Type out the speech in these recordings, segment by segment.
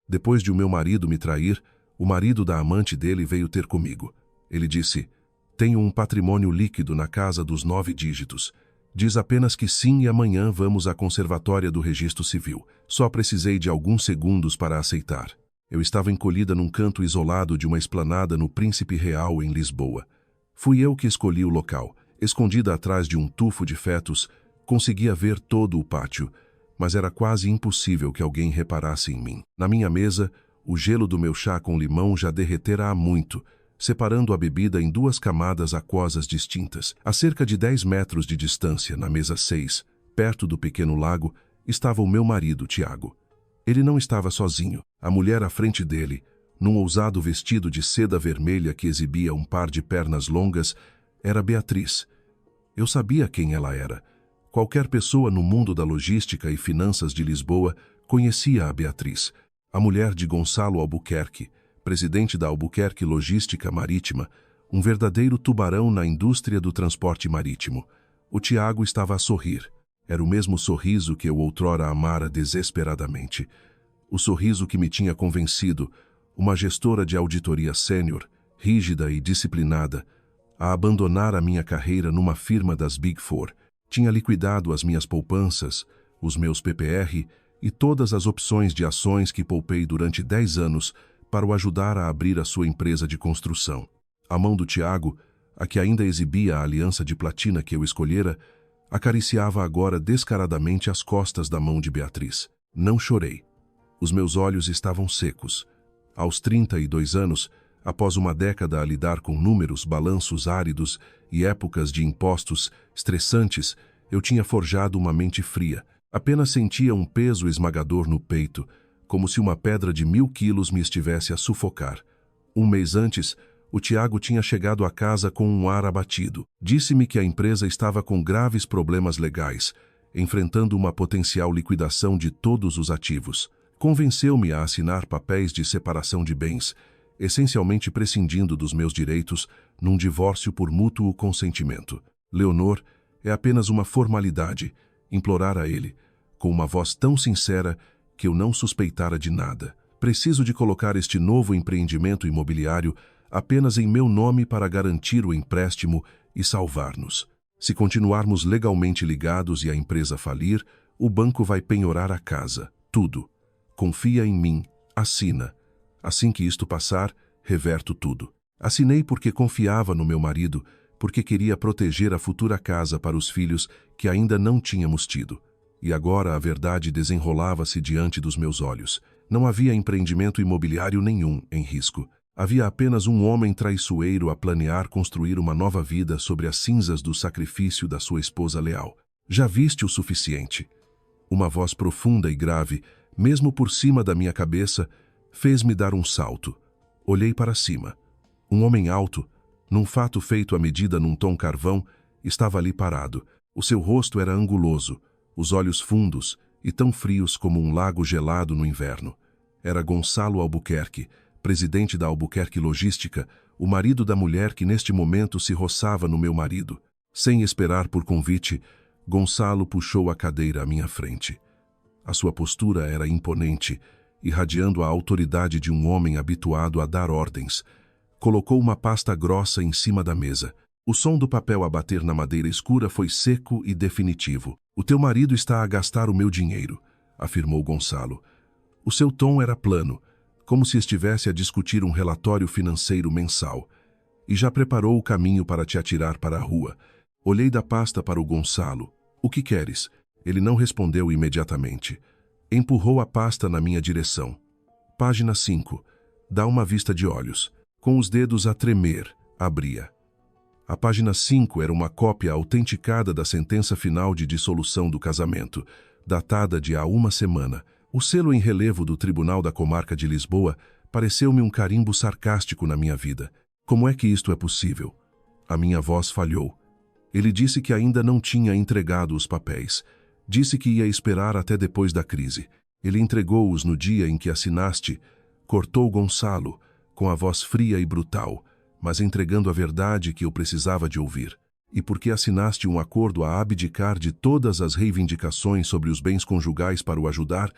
Depois de o meu marido me trair, o marido da amante dele veio ter comigo. Ele disse: tenho um patrimônio líquido na casa dos 9 dígitos. Diz apenas que sim e amanhã vamos à conservatória do registro civil. Só precisei de alguns segundos para aceitar. Eu estava encolhida num canto isolado de uma esplanada no Príncipe Real, em Lisboa. Fui eu que escolhi o local. Escondida atrás de um tufo de fetos, conseguia ver todo o pátio, mas era quase impossível que alguém reparasse em mim. Na minha mesa, o gelo do meu chá com limão já derretera há muito, separando a bebida em 2 camadas aquosas distintas. A cerca de 10 metros de distância, na mesa 6, perto do pequeno lago, estava o meu marido, Tiago. Ele não estava sozinho. A mulher à frente dele, num ousado vestido de seda vermelha que exibia um par de pernas longas, era Beatriz. Eu sabia quem ela era. Qualquer pessoa no mundo da logística e finanças de Lisboa conhecia a Beatriz, a mulher de Gonçalo Albuquerque, presidente da Albuquerque Logística Marítima, um verdadeiro tubarão na indústria do transporte marítimo. O Tiago estava a sorrir. Era o mesmo sorriso que eu outrora amara desesperadamente. O sorriso que me tinha convencido, uma gestora de auditoria sênior, rígida e disciplinada, a abandonar a minha carreira numa firma das Big Four. Tinha liquidado as minhas poupanças, os meus PPR e todas as opções de ações que poupei durante 10 anos para o ajudar a abrir a sua empresa de construção. A mão do Tiago, a que ainda exibia a aliança de platina que eu escolhera, acariciava agora descaradamente as costas da mão de Beatriz. Não chorei. Os meus olhos estavam secos. Aos 32 anos, após uma década a lidar com números, balanços áridos e épocas de impostos estressantes, eu tinha forjado uma mente fria. Apenas sentia um peso esmagador no peito, como se uma pedra de 1000 quilos me estivesse a sufocar. Um mês antes, o Tiago tinha chegado a casa com um ar abatido. Disse-me que a empresa estava com graves problemas legais, enfrentando uma potencial liquidação de todos os ativos. Convenceu-me a assinar papéis de separação de bens, essencialmente prescindindo dos meus direitos num divórcio por mútuo consentimento. Leonor, é apenas uma formalidade, implorara ele, com uma voz tão sincera que eu não suspeitara de nada. Preciso de colocar este novo empreendimento imobiliário apenas em meu nome para garantir o empréstimo e salvar-nos. Se continuarmos legalmente ligados e a empresa falir, o banco vai penhorar a casa, tudo. Confia em mim, assina. Assim que isto passar, reverto tudo. Assinei porque confiava no meu marido, porque queria proteger a futura casa para os filhos que ainda não tínhamos tido. E agora a verdade desenrolava-se diante dos meus olhos. Não havia empreendimento imobiliário nenhum em risco. Havia apenas um homem traiçoeiro a planear construir uma nova vida sobre as cinzas do sacrifício da sua esposa leal. Já viste o suficiente? Uma voz profunda e grave, mesmo por cima da minha cabeça, fez-me dar um salto. Olhei para cima. Um homem alto, num fato feito à medida num tom carvão, estava ali parado. O seu rosto era anguloso, os olhos fundos e tão frios como um lago gelado no inverno. Era Gonçalo Albuquerque, presidente da Albuquerque Logística, o marido da mulher que neste momento se roçava no meu marido. Sem esperar por convite, Gonçalo puxou a cadeira à minha frente. A sua postura era imponente, irradiando a autoridade de um homem habituado a dar ordens. Colocou uma pasta grossa em cima da mesa. O som do papel a bater na madeira escura foi seco e definitivo. O teu marido está a gastar o meu dinheiro, afirmou Gonçalo. O seu tom era plano, como se estivesse a discutir um relatório financeiro mensal. E já preparou o caminho para te atirar para a rua. Olhei da pasta para o Gonçalo. O que queres? Ele não respondeu imediatamente. Empurrou a pasta na minha direção. Página 5. Dá uma vista de olhos. Com os dedos a tremer, abria. A página 5 era uma cópia autenticada da sentença final de dissolução do casamento, datada de há uma semana. O selo em relevo do Tribunal da Comarca de Lisboa pareceu-me um carimbo sarcástico na minha vida. Como é que isto é possível? A minha voz falhou. Ele disse que ainda não tinha entregado os papéis. Disse que ia esperar até depois da crise. Ele entregou-os no dia em que assinaste. Cortou Gonçalo, com a voz fria e brutal, mas entregando a verdade que eu precisava de ouvir. E porque assinaste um acordo a abdicar de todas as reivindicações sobre os bens conjugais para o ajudar,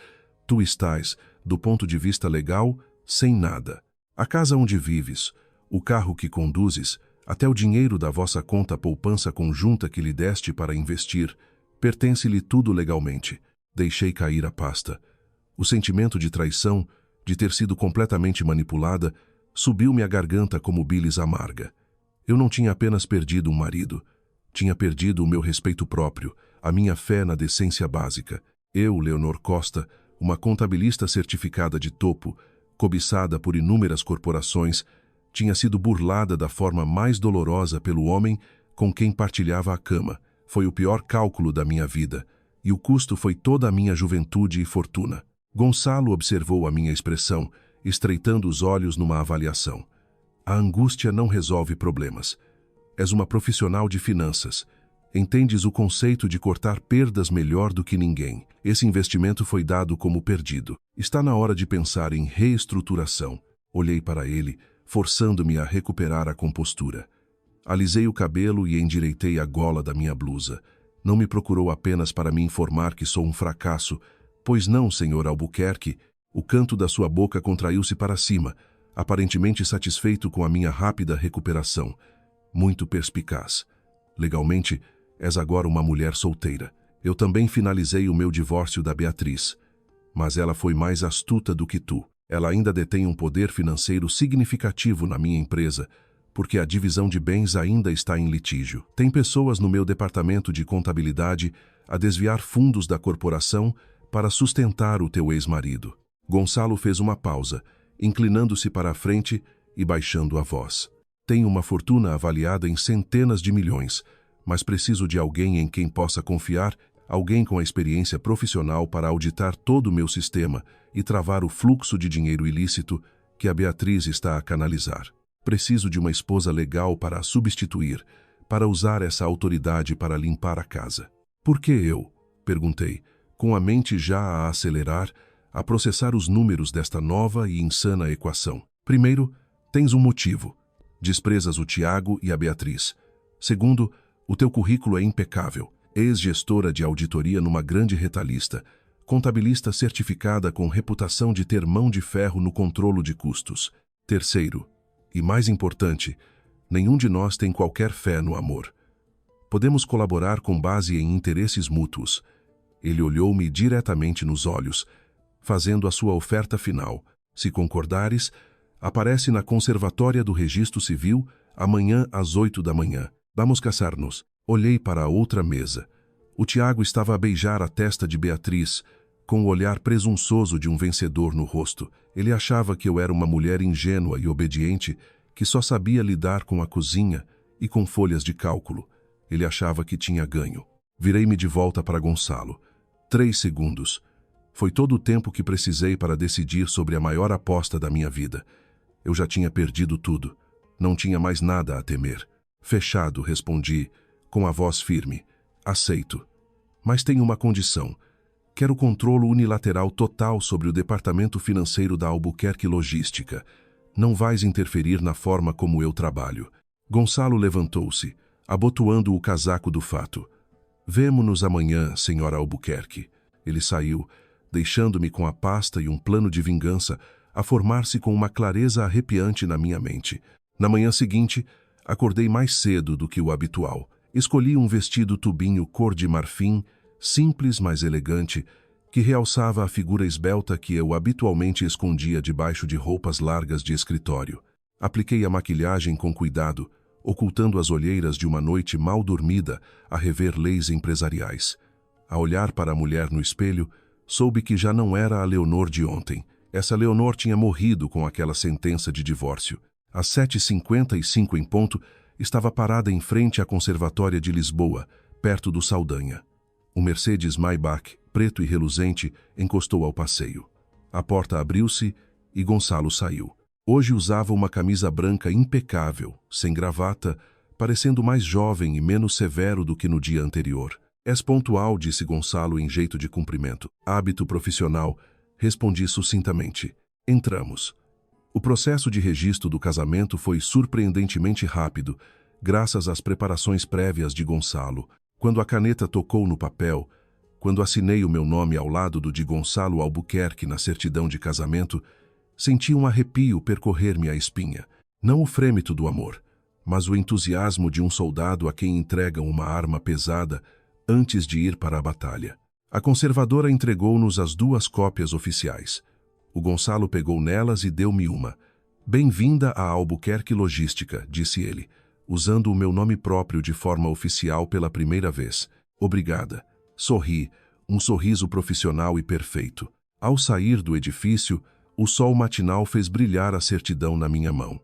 Tu estás, do ponto de vista legal, sem nada. A casa onde vives, o carro que conduzes, até o dinheiro da vossa conta poupança conjunta que lhe deste para investir, pertence-lhe tudo legalmente. Deixei cair a pasta. O sentimento de traição, de ter sido completamente manipulada, subiu-me à garganta como bilis amarga. Eu não tinha apenas perdido um marido. Tinha perdido o meu respeito próprio, a minha fé na decência básica. Eu, Leonor Costa, uma contabilista certificada de topo, cobiçada por inúmeras corporações, tinha sido burlada da forma mais dolorosa pelo homem com quem partilhava a cama. Foi o pior cálculo da minha vida, e o custo foi toda a minha juventude e fortuna. Gonçalo observou a minha expressão, estreitando os olhos numa avaliação. A angústia não resolve problemas. És uma profissional de finanças. Entendes o conceito de cortar perdas melhor do que ninguém. Esse investimento foi dado como perdido. Está na hora de pensar em reestruturação. Olhei para ele, forçando-me a recuperar a compostura. Alisei o cabelo e endireitei a gola da minha blusa. Não me procurou apenas para me informar que sou um fracasso, pois não, Sr. Albuquerque. O canto da sua boca contraiu-se para cima, aparentemente satisfeito com a minha rápida recuperação. Muito perspicaz. Legalmente, és agora uma mulher solteira. Eu também finalizei o meu divórcio da Beatriz. Mas ela foi mais astuta do que tu. Ela ainda detém um poder financeiro significativo na minha empresa, porque a divisão de bens ainda está em litígio. Tem pessoas no meu departamento de contabilidade a desviar fundos da corporação para sustentar o teu ex-marido. Gonçalo fez uma pausa, inclinando-se para a frente e baixando a voz. Tenho uma fortuna avaliada em centenas de milhões, mas preciso de alguém em quem possa confiar, alguém com a experiência profissional para auditar todo o meu sistema e travar o fluxo de dinheiro ilícito que a Beatriz está a canalizar. Preciso de uma esposa legal para a substituir, para usar essa autoridade para limpar a casa. Por que eu? Perguntei, com a mente já a acelerar, a processar os números desta nova e insana equação. Primeiro, tens um motivo. Desprezas o Tiago e a Beatriz. Segundo, o teu currículo é impecável. Ex-gestora de auditoria numa grande retalhista, contabilista certificada com reputação de ter mão de ferro no controlo de custos. Terceiro, e mais importante, nenhum de nós tem qualquer fé no amor. Podemos colaborar com base em interesses mútuos. Ele olhou-me diretamente nos olhos, fazendo a sua oferta final. Se concordares, aparece na Conservatória do Registro Civil amanhã às 8 da manhã. Vamos caçar-nos. Olhei para a outra mesa. O Tiago estava a beijar a testa de Beatriz, com o olhar presunçoso de um vencedor no rosto. Ele achava que eu era uma mulher ingênua e obediente, que só sabia lidar com a cozinha e com folhas de cálculo. Ele achava que tinha ganho. Virei-me de volta para Gonçalo. 3 segundos. Foi todo o tempo que precisei para decidir sobre a maior aposta da minha vida. Eu já tinha perdido tudo. Não tinha mais nada a temer. Fechado, respondi, com a voz firme. Aceito. Mas tenho uma condição. Quero controle unilateral total sobre o departamento financeiro da Albuquerque Logística. Não vais interferir na forma como eu trabalho. Gonçalo levantou-se, abotoando o casaco do fato. Vemo-nos amanhã, senhora Albuquerque. Ele saiu, deixando-me com a pasta e um plano de vingança a formar-se com uma clareza arrepiante na minha mente. Na manhã seguinte, acordei mais cedo do que o habitual. Escolhi um vestido tubinho cor de marfim, simples, mas elegante, que realçava a figura esbelta que eu habitualmente escondia debaixo de roupas largas de escritório. Apliquei a maquilhagem com cuidado, ocultando as olheiras de uma noite mal dormida a rever leis empresariais. A olhar para a mulher no espelho, soube que já não era a Leonor de ontem. Essa Leonor tinha morrido com aquela sentença de divórcio. Às 7h55 em ponto, estava parada em frente à Conservatória de Lisboa, perto do Saldanha. O Mercedes Maybach, preto e reluzente, encostou ao passeio. A porta abriu-se e Gonçalo saiu. Hoje usava uma camisa branca impecável, sem gravata, parecendo mais jovem e menos severo do que no dia anterior. És pontual, disse Gonçalo em jeito de cumprimento. Hábito profissional, respondi sucintamente. Entramos. O processo de registro do casamento foi surpreendentemente rápido, graças às preparações prévias de Gonçalo. Quando a caneta tocou no papel, Quando assinei o meu nome ao lado do de Gonçalo Albuquerque na certidão de casamento, senti um arrepio percorrer-me a espinha. Não o frêmito do amor, mas o entusiasmo de um soldado a quem entregam uma arma pesada antes de ir para a batalha. A conservadora entregou-nos as 2 cópias oficiais. O Gonçalo pegou nelas e deu-me uma. Bem-vinda a Albuquerque Logística, disse ele, usando o meu nome próprio de forma oficial pela primeira vez. Obrigada. Sorri, um sorriso profissional e perfeito. Ao sair do edifício, o sol matinal fez brilhar a certidão na minha mão.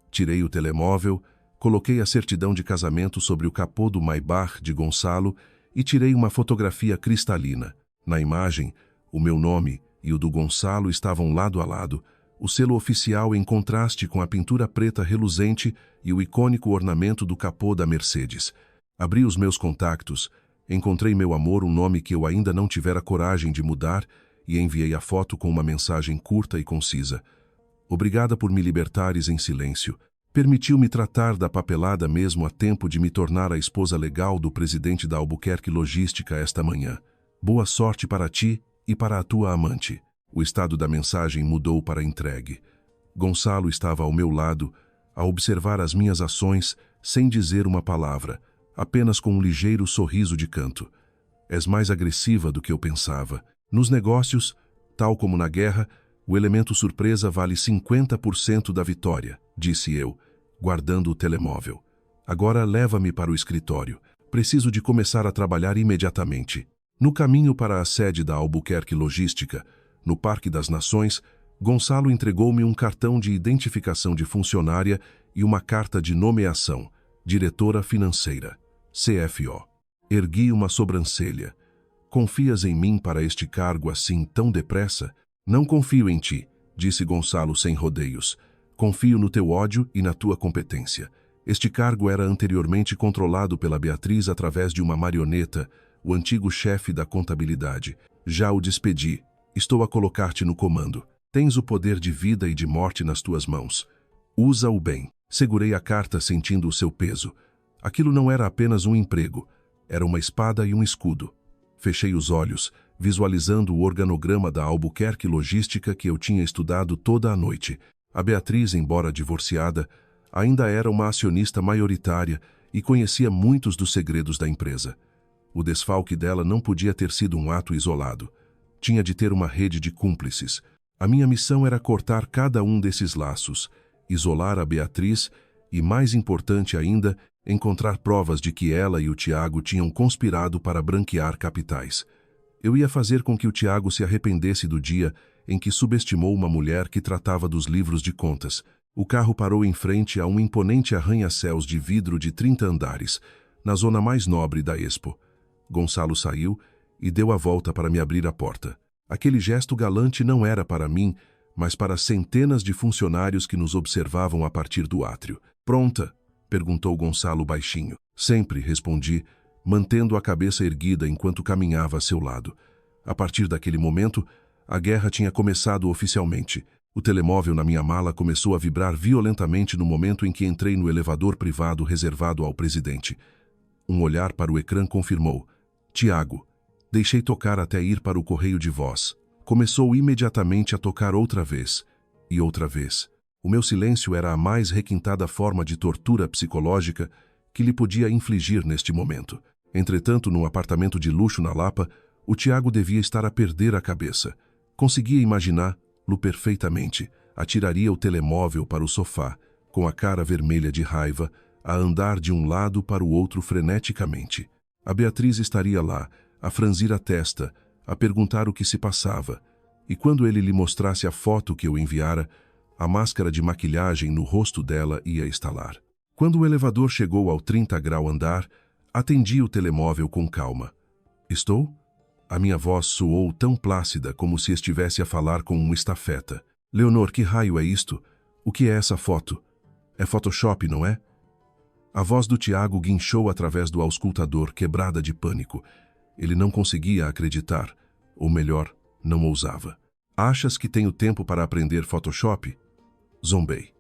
Tirei o telemóvel, coloquei a certidão de casamento sobre o capô do Maybach de Gonçalo e tirei uma fotografia cristalina. Na imagem, o meu nome e o do Gonçalo estavam lado a lado, o selo oficial em contraste com a pintura preta reluzente e o icônico ornamento do capô da Mercedes. Abri os meus contactos, encontrei meu amor, um nome que eu ainda não tivera coragem de mudar, e enviei a foto com uma mensagem curta e concisa. Obrigada por me libertares em silêncio. Permitiu-me tratar da papelada mesmo a tempo de me tornar a esposa legal do presidente da Albuquerque Logística esta manhã. Boa sorte para ti e para a tua amante. O estado da mensagem mudou para entregue. Gonçalo estava ao meu lado, a observar as minhas ações, sem dizer uma palavra, apenas com um ligeiro sorriso de canto. És mais agressiva do que eu pensava. Nos negócios, tal como na guerra, o elemento surpresa vale 50% da vitória, disse eu, guardando o telemóvel. Agora leva-me para o escritório. Preciso de começar a trabalhar imediatamente. No caminho para a sede da Albuquerque Logística, no Parque das Nações, Gonçalo entregou-me um cartão de identificação de funcionária e uma carta de nomeação, diretora financeira, CFO. Ergui uma sobrancelha. Confias em mim para este cargo assim tão depressa? Não confio em ti, disse Gonçalo sem rodeios. Confio no teu ódio e na tua competência. Este cargo era anteriormente controlado pela Beatriz através de uma marioneta, o antigo chefe da contabilidade. Já o despedi. Estou a colocar-te no comando. Tens o poder de vida e de morte nas tuas mãos. Usa-o bem. Segurei a carta sentindo o seu peso. Aquilo não era apenas um emprego. Era uma espada e um escudo. Fechei os olhos, visualizando o organograma da Albuquerque Logística que eu tinha estudado toda a noite. A Beatriz, embora divorciada, ainda era uma acionista maioritária e conhecia muitos dos segredos da empresa. O desfalque dela não podia ter sido um ato isolado. Tinha de ter uma rede de cúmplices. A minha missão era cortar cada um desses laços, isolar a Beatriz e, mais importante ainda, encontrar provas de que ela e o Tiago tinham conspirado para branquear capitais. Eu ia fazer com que o Tiago se arrependesse do dia em que subestimou uma mulher que tratava dos livros de contas. O carro parou em frente a um imponente arranha-céus de vidro de 30 andares, na zona mais nobre da Expo. Gonçalo saiu e deu a volta para me abrir a porta. Aquele gesto galante não era para mim, mas para centenas de funcionários que nos observavam a partir do átrio. Pronta? Perguntou Gonçalo baixinho. Sempre, respondi, mantendo a cabeça erguida enquanto caminhava a seu lado. A partir daquele momento, a guerra tinha começado oficialmente. O telemóvel na minha mala começou a vibrar violentamente no momento em que entrei no elevador privado reservado ao presidente. Um olhar para o ecrã confirmou. Tiago. Deixei tocar até ir para o correio de voz. Começou imediatamente a tocar outra vez. E outra vez. O meu silêncio era a mais requintada forma de tortura psicológica que lhe podia infligir neste momento. Entretanto, num apartamento de luxo na Lapa, o Tiago devia estar a perder a cabeça. Conseguia imaginá-lo perfeitamente. Atiraria o telemóvel para o sofá, com a cara vermelha de raiva, a andar de um lado para o outro freneticamente. A Beatriz estaria lá, a franzir a testa, a perguntar o que se passava. E quando ele lhe mostrasse a foto que eu enviara, a máscara de maquilhagem no rosto dela ia estalar. Quando o elevador chegou ao 30º andar, atendi o telemóvel com calma. Estou? A minha voz soou tão plácida como se estivesse a falar com um estafeta. Leonor, que raio é isto? O que é essa foto? É Photoshop, não é? A voz do Tiago guinchou através do auscultador, quebrada de pânico. Ele não conseguia acreditar, ou melhor, não ousava. Achas que tenho tempo para aprender Photoshop? Zombei.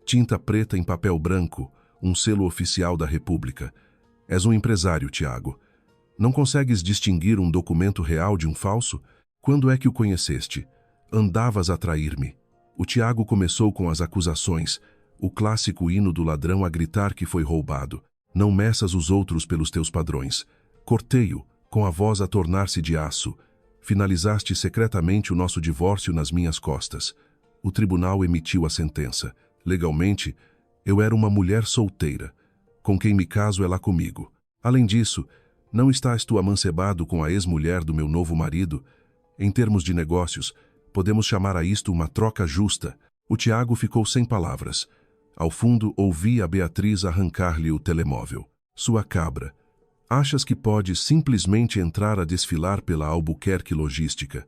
Tinta preta em papel branco, um selo oficial da República. És um empresário, Tiago. Não consegues distinguir um documento real de um falso? Quando é que o conheceste? Andavas a trair-me. O Tiago começou com as acusações, o clássico hino do ladrão a gritar que foi roubado. Não meças os outros pelos teus padrões. Cortei-o, com a voz a tornar-se de aço. Finalizaste secretamente o nosso divórcio nas minhas costas. O tribunal emitiu a sentença. Legalmente, eu era uma mulher solteira. Com quem me caso é lá comigo. Além disso, não estás tu amancebado com a ex-mulher do meu novo marido? Em termos de negócios, podemos chamar a isto uma troca justa. O Tiago ficou sem palavras. Ao fundo, ouvi a Beatriz arrancar-lhe o telemóvel. Sua cabra. Achas que podes simplesmente entrar a desfilar pela Albuquerque Logística?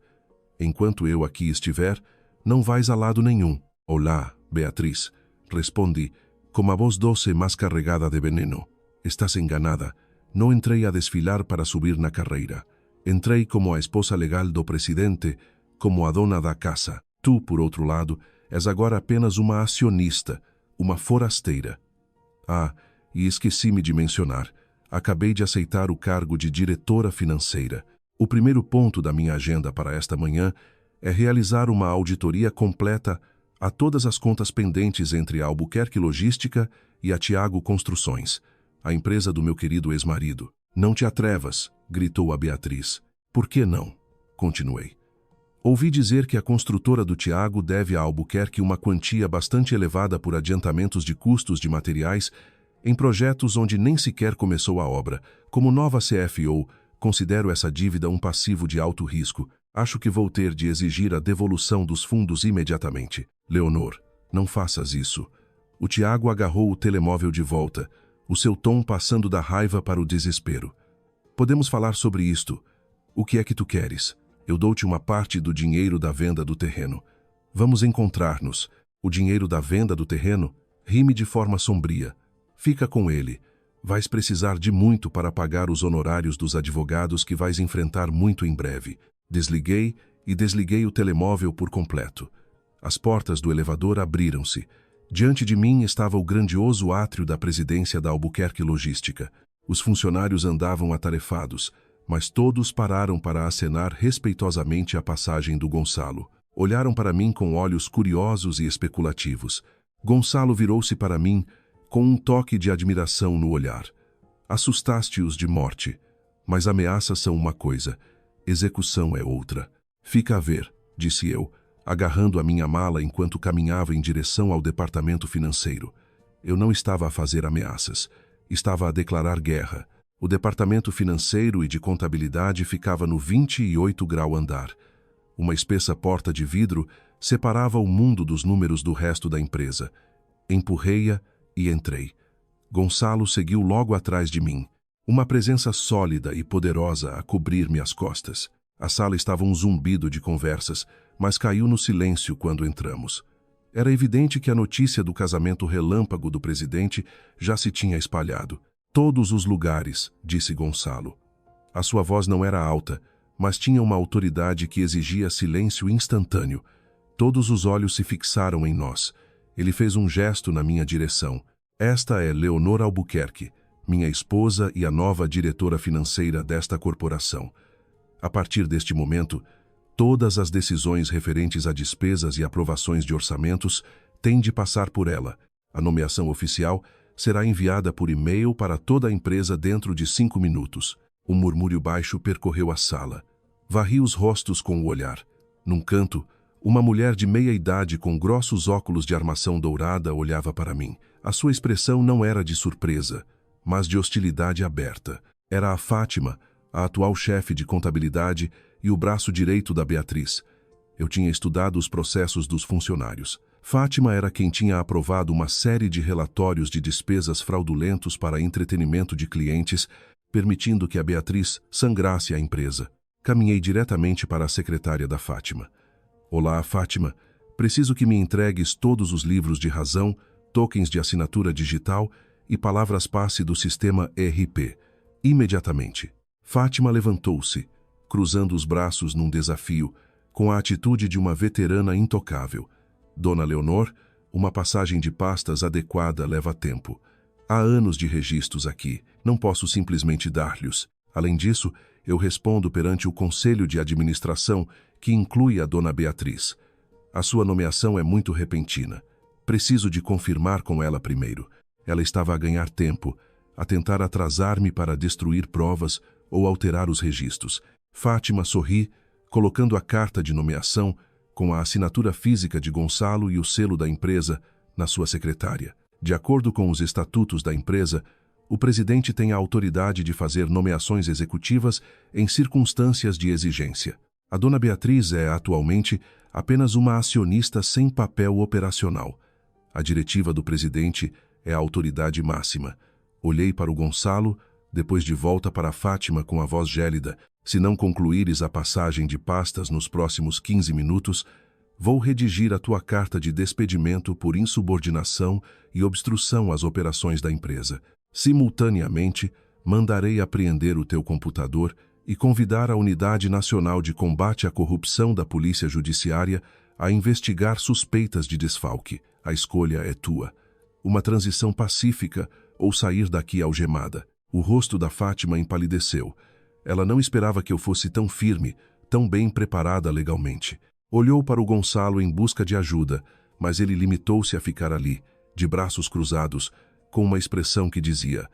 Enquanto eu aqui estiver, não vais a lado nenhum. Olá, Beatriz. Respondi, com a voz doce mas carregada de veneno. Estás enganada. Não entrei a desfilar para subir na carreira. Entrei como a esposa legal do presidente, como a dona da casa. Tu, por outro lado, és agora apenas uma acionista, uma forasteira. Ah, e esqueci-me de mencionar. Acabei de aceitar o cargo de diretora financeira. O primeiro ponto da minha agenda para esta manhã é realizar uma auditoria completa a todas as contas pendentes entre a Albuquerque Logística e a Tiago Construções, a empresa do meu querido ex-marido. Não te atrevas, gritou a Beatriz. Por que não? Continuei. Ouvi dizer que a construtora do Tiago deve a Albuquerque uma quantia bastante elevada por adiantamentos de custos de materiais em projetos onde nem sequer começou a obra. Como nova CFO, considero essa dívida um passivo de alto risco. Acho que vou ter de exigir a devolução dos fundos imediatamente. Leonor, não faças isso. O Tiago agarrou o telemóvel de volta, o seu tom passando da raiva para o desespero. Podemos falar sobre isto. O que é que tu queres? Eu dou-te uma parte do dinheiro da venda do terreno. Vamos encontrar-nos. O dinheiro da venda do terreno? Rime de forma sombria. Fica com ele. Vais precisar de muito para pagar os honorários dos advogados que vais enfrentar muito em breve. Desliguei e desliguei o telemóvel por completo. As portas do elevador abriram-se. Diante de mim estava o grandioso átrio da presidência da Albuquerque Logística. Os funcionários andavam atarefados, mas todos pararam para acenar respeitosamente a passagem do Gonçalo. Olharam para mim com olhos curiosos e especulativos. Gonçalo virou-se para mim com um toque de admiração no olhar. Assustaste-os de morte, mas ameaças são uma coisa, execução é outra. Fica a ver, disse eu, agarrando a minha mala enquanto caminhava em direção ao departamento financeiro. Eu não estava a fazer ameaças, estava a declarar guerra. O departamento financeiro e de contabilidade ficava no 28 grau andar. Uma espessa porta de vidro separava o mundo dos números do resto da empresa. Empurrei-a e entrei. Gonçalo seguiu logo atrás de mim, uma presença sólida e poderosa a cobrir-me as costas. A sala estava um zumbido de conversas, mas caiu no silêncio quando entramos. Era evidente que a notícia do casamento relâmpago do presidente já se tinha espalhado. Todos os lugares, disse Gonçalo. A sua voz não era alta, mas tinha uma autoridade que exigia silêncio instantâneo. Todos os olhos se fixaram em nós. Ele fez um gesto na minha direção. Esta é Leonor Albuquerque, minha esposa e a nova diretora financeira desta corporação. A partir deste momento, todas as decisões referentes a despesas e aprovações de orçamentos têm de passar por ela. A nomeação oficial será enviada por e-mail para toda a empresa dentro de 5 minutos. Um murmúrio baixo percorreu a sala. Varri os rostos com o olhar. Num canto, uma mulher de meia idade com grossos óculos de armação dourada olhava para mim. A sua expressão não era de surpresa, mas de hostilidade aberta. Era a Fátima, a atual chefe de contabilidade e o braço direito da Beatriz. Eu tinha estudado os processos dos funcionários. Fátima era quem tinha aprovado uma série de relatórios de despesas fraudulentos para entretenimento de clientes, permitindo que a Beatriz sangrasse a empresa. Caminhei diretamente para a secretária da Fátima. Olá, Fátima. Preciso que me entregues todos os livros de razão, tokens de assinatura digital e palavras-passe do sistema ERP. Imediatamente. Fátima levantou-se, cruzando os braços num desafio, com a atitude de uma veterana intocável. Dona Leonor, uma passagem de pastas adequada leva tempo. Há anos de registros aqui, não posso simplesmente dar-lhes. Além disso, eu respondo perante o Conselho de Administração, que inclui a dona Beatriz. A sua nomeação é muito repentina. Preciso de confirmar com ela primeiro. Ela estava a ganhar tempo, a tentar atrasar-me para destruir provas ou alterar os registros. Fátima sorri, colocando a carta de nomeação, com a assinatura física de Gonçalo e o selo da empresa, na sua secretária. De acordo com os estatutos da empresa, o presidente tem a autoridade de fazer nomeações executivas em circunstâncias de exigência. A dona Beatriz é, atualmente, apenas uma acionista sem papel operacional. A diretiva do presidente é a autoridade máxima. Olhei para o Gonçalo, depois de volta para a Fátima com a voz gélida. Se não concluíres a passagem de pastas nos próximos 15 minutos, vou redigir a tua carta de despedimento por insubordinação e obstrução às operações da empresa. Simultaneamente, mandarei apreender o teu computador e convidar a Unidade Nacional de Combate à Corrupção da Polícia Judiciária a investigar suspeitas de desfalque. A escolha é tua. Uma transição pacífica ou sair daqui algemada. O rosto da Fátima empalideceu. Ela não esperava que eu fosse tão firme, tão bem preparada legalmente. Olhou para o Gonçalo em busca de ajuda, mas ele limitou-se a ficar ali, de braços cruzados, com uma expressão que dizia: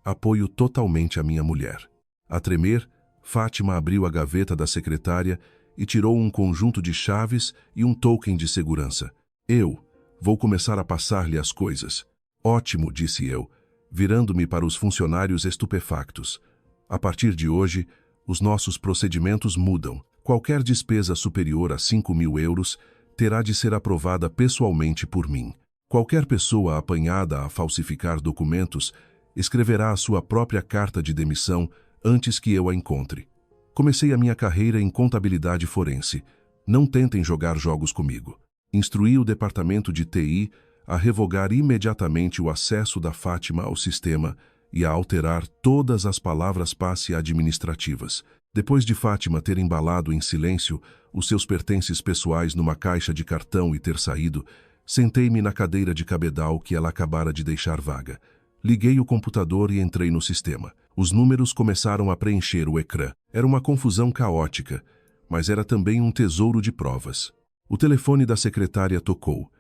apoio totalmente a minha mulher. A tremer, Fátima abriu a gaveta da secretária e tirou um conjunto de chaves e um token de segurança. Eu vou começar a passar-lhe as coisas. Ótimo, disse eu, virando-me para os funcionários estupefactos. A partir de hoje, os nossos procedimentos mudam. Qualquer despesa superior a 5.000 euros terá de ser aprovada pessoalmente por mim. Qualquer pessoa apanhada a falsificar documentos escreverá a sua própria carta de demissão antes que eu a encontre. Comecei a minha carreira em contabilidade forense. Não tentem jogar jogos comigo. Instruí o departamento de TI a revogar imediatamente o acesso da Fátima ao sistema e a alterar todas as palavras-passe administrativas. Depois de Fátima ter embalado em silêncio os seus pertences pessoais numa caixa de cartão e ter saído, sentei-me na cadeira de cabedal que ela acabara de deixar vaga. Liguei o computador e entrei no sistema. Os números começaram a preencher o ecrã. Era uma confusão caótica, mas era também um tesouro de provas. O telefone da secretária tocou.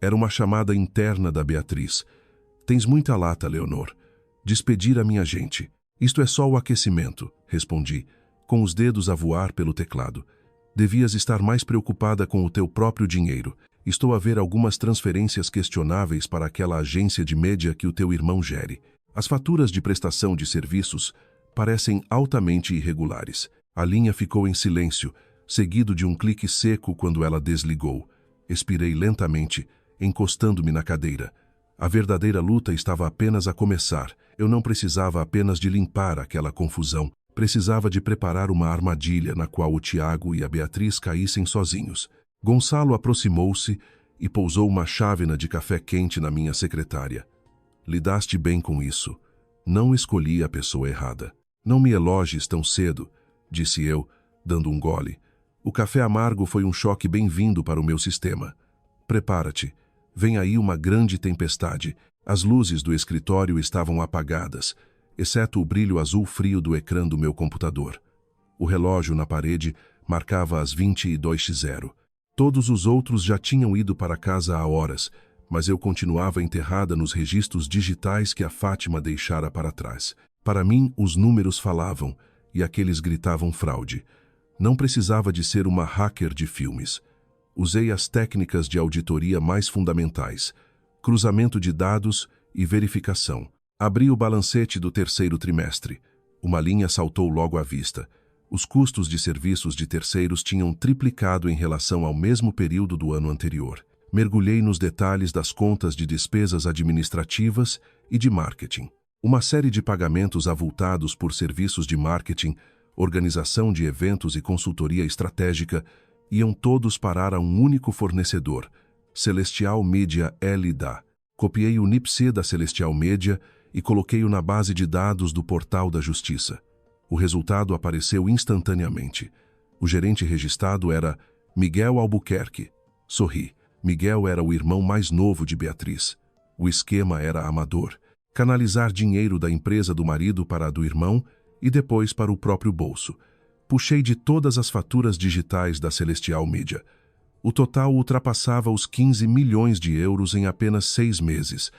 Era uma chamada interna da Beatriz. Tens muita lata, Leonor. Despedir a minha gente. Isto é só o aquecimento, respondi, com os dedos a voar pelo teclado. Devias estar mais preocupada com o teu próprio dinheiro. Estou a ver algumas transferências questionáveis para aquela agência de média que o teu irmão gere. As faturas de prestação de serviços parecem altamente irregulares. A linha ficou em silêncio, seguido de um clique seco quando ela desligou. Expirei lentamente, encostando-me na cadeira. A verdadeira luta estava apenas a começar. Eu não precisava apenas de limpar aquela confusão. Precisava de preparar uma armadilha na qual o Tiago e a Beatriz caíssem sozinhos. Gonçalo aproximou-se e pousou uma chávena de café quente na minha secretária. Lidaste bem com isso. Não escolhi a pessoa errada. Não me elogies tão cedo, disse eu, dando um gole. O café amargo foi um choque bem-vindo para o meu sistema. Prepara-te. Vem aí uma grande tempestade. As luzes do escritório estavam apagadas, exceto o brilho azul frio do ecrã do meu computador. O relógio na parede marcava as 22h. Todos os outros já tinham ido para casa há horas, mas eu continuava enterrada nos registros digitais que a Fátima deixara para trás. Para mim, os números falavam, e aqueles gritavam fraude. Não precisava de ser uma hacker de filmes. Usei as técnicas de auditoria mais fundamentais, cruzamento de dados e verificação. Abri o balancete do terceiro trimestre. Uma linha saltou logo à vista. Os custos de serviços de terceiros tinham triplicado em relação ao mesmo período do ano anterior. Mergulhei nos detalhes das contas de despesas administrativas e de marketing. Uma série de pagamentos avultados por serviços de marketing, organização de eventos e consultoria estratégica iam todos parar a um único fornecedor, Celestial Media LDA. Copiei o NIPC da Celestial Media e coloquei-o na base de dados do Portal da Justiça. O resultado apareceu instantaneamente. O gerente registrado era Miguel Albuquerque. Sorri. Miguel era o irmão mais novo de Beatriz. O esquema era amador. Canalizar dinheiro da empresa do marido para a do irmão e depois para o próprio bolso. Puxei de todas as faturas digitais da Celestial Media. O total ultrapassava os 15 milhões de euros em apenas 6 meses.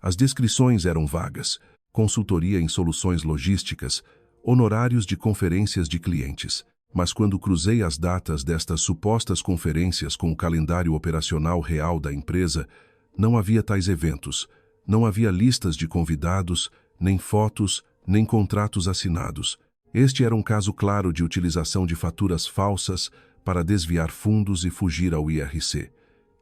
As descrições eram vagas: consultoria em soluções logísticas, honorários de conferências de clientes. Mas quando cruzei as datas destas supostas conferências com o calendário operacional real da empresa, não havia tais eventos, não havia listas de convidados, nem fotos, nem contratos assinados. Este era um caso claro de utilização de faturas falsas para desviar fundos e fugir ao IRC.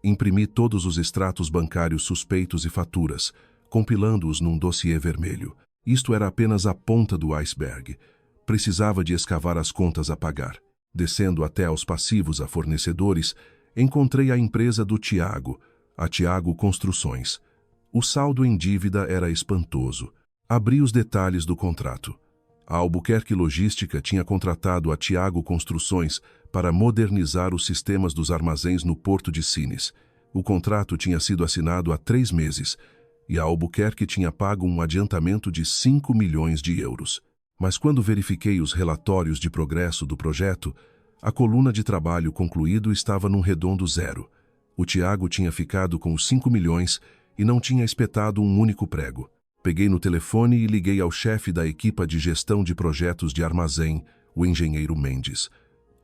Imprimi todos os extratos bancários suspeitos e faturas, compilando-os num dossiê vermelho. Isto era apenas a ponta do iceberg. Precisava de escavar as contas a pagar. Descendo até aos passivos a fornecedores, encontrei a empresa do Tiago, a Tiago Construções. O saldo em dívida era espantoso. Abri os detalhes do contrato. A Albuquerque Logística tinha contratado a Tiago Construções para modernizar os sistemas dos armazéns no Porto de Sines. O contrato tinha sido assinado há 3 meses e a Albuquerque tinha pago um adiantamento de 5 milhões de euros. Mas quando verifiquei os relatórios de progresso do projeto, a coluna de trabalho concluído estava num redondo zero. O Tiago tinha ficado com os 5 milhões e não tinha espetado um único prego. Peguei no telefone e liguei ao chefe da equipa de gestão de projetos de armazém, o engenheiro Mendes.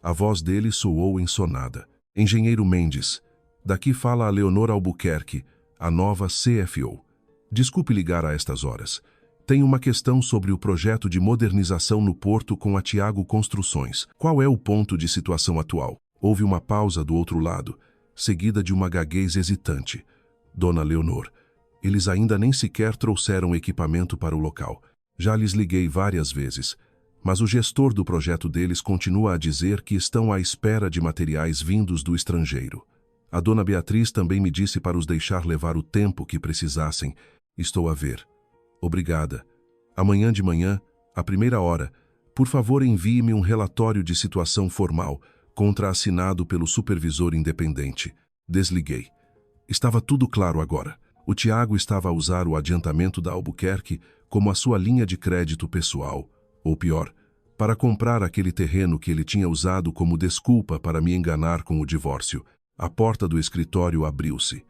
A voz dele soou ensonada. Engenheiro Mendes, daqui fala a Leonor Albuquerque, a nova CFO. Desculpe ligar a estas horas. Tenho uma questão sobre o projeto de modernização no Porto com a Tiago Construções. Qual é o ponto de situação atual? Houve uma pausa do outro lado, seguida de uma gaguez hesitante. Dona Leonor, eles ainda nem sequer trouxeram equipamento para o local. Já lhes liguei várias vezes, mas o gestor do projeto deles continua a dizer que estão à espera de materiais vindos do estrangeiro. A dona Beatriz também me disse para os deixar levar o tempo que precisassem. Estou a ver. Obrigada. Amanhã de manhã, à primeira hora, por favor envie-me um relatório de situação formal, contraassinado pelo supervisor independente. Desliguei. Estava tudo claro agora. O Tiago estava a usar o adiantamento da Albuquerque como a sua linha de crédito pessoal, ou pior, para comprar aquele terreno que ele tinha usado como desculpa para me enganar com o divórcio. A porta do escritório abriu-se.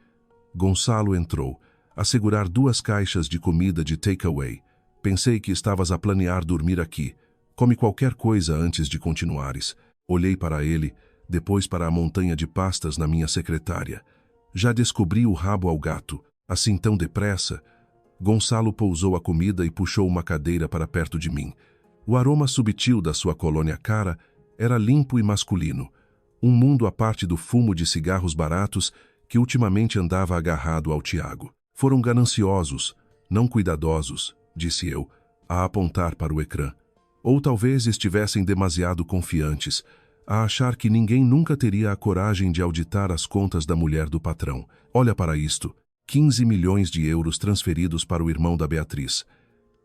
Gonçalo entrou, a segurar 2 caixas de comida de takeaway. Pensei que estavas a planear dormir aqui. Come qualquer coisa antes de continuares. Olhei para ele, depois para a montanha de pastas na minha secretária. Já descobri o rabo ao gato. Assim tão depressa? Gonçalo pousou a comida e puxou uma cadeira para perto de mim. O aroma subtil da sua colônia cara era limpo e masculino, um mundo à parte do fumo de cigarros baratos que ultimamente andava agarrado ao Tiago. Foram gananciosos, não cuidadosos, disse eu, a apontar para o ecrã. Ou talvez estivessem demasiado confiantes, a achar que ninguém nunca teria a coragem de auditar as contas da mulher do patrão. Olha para isto. 15 milhões de euros transferidos para o irmão da Beatriz.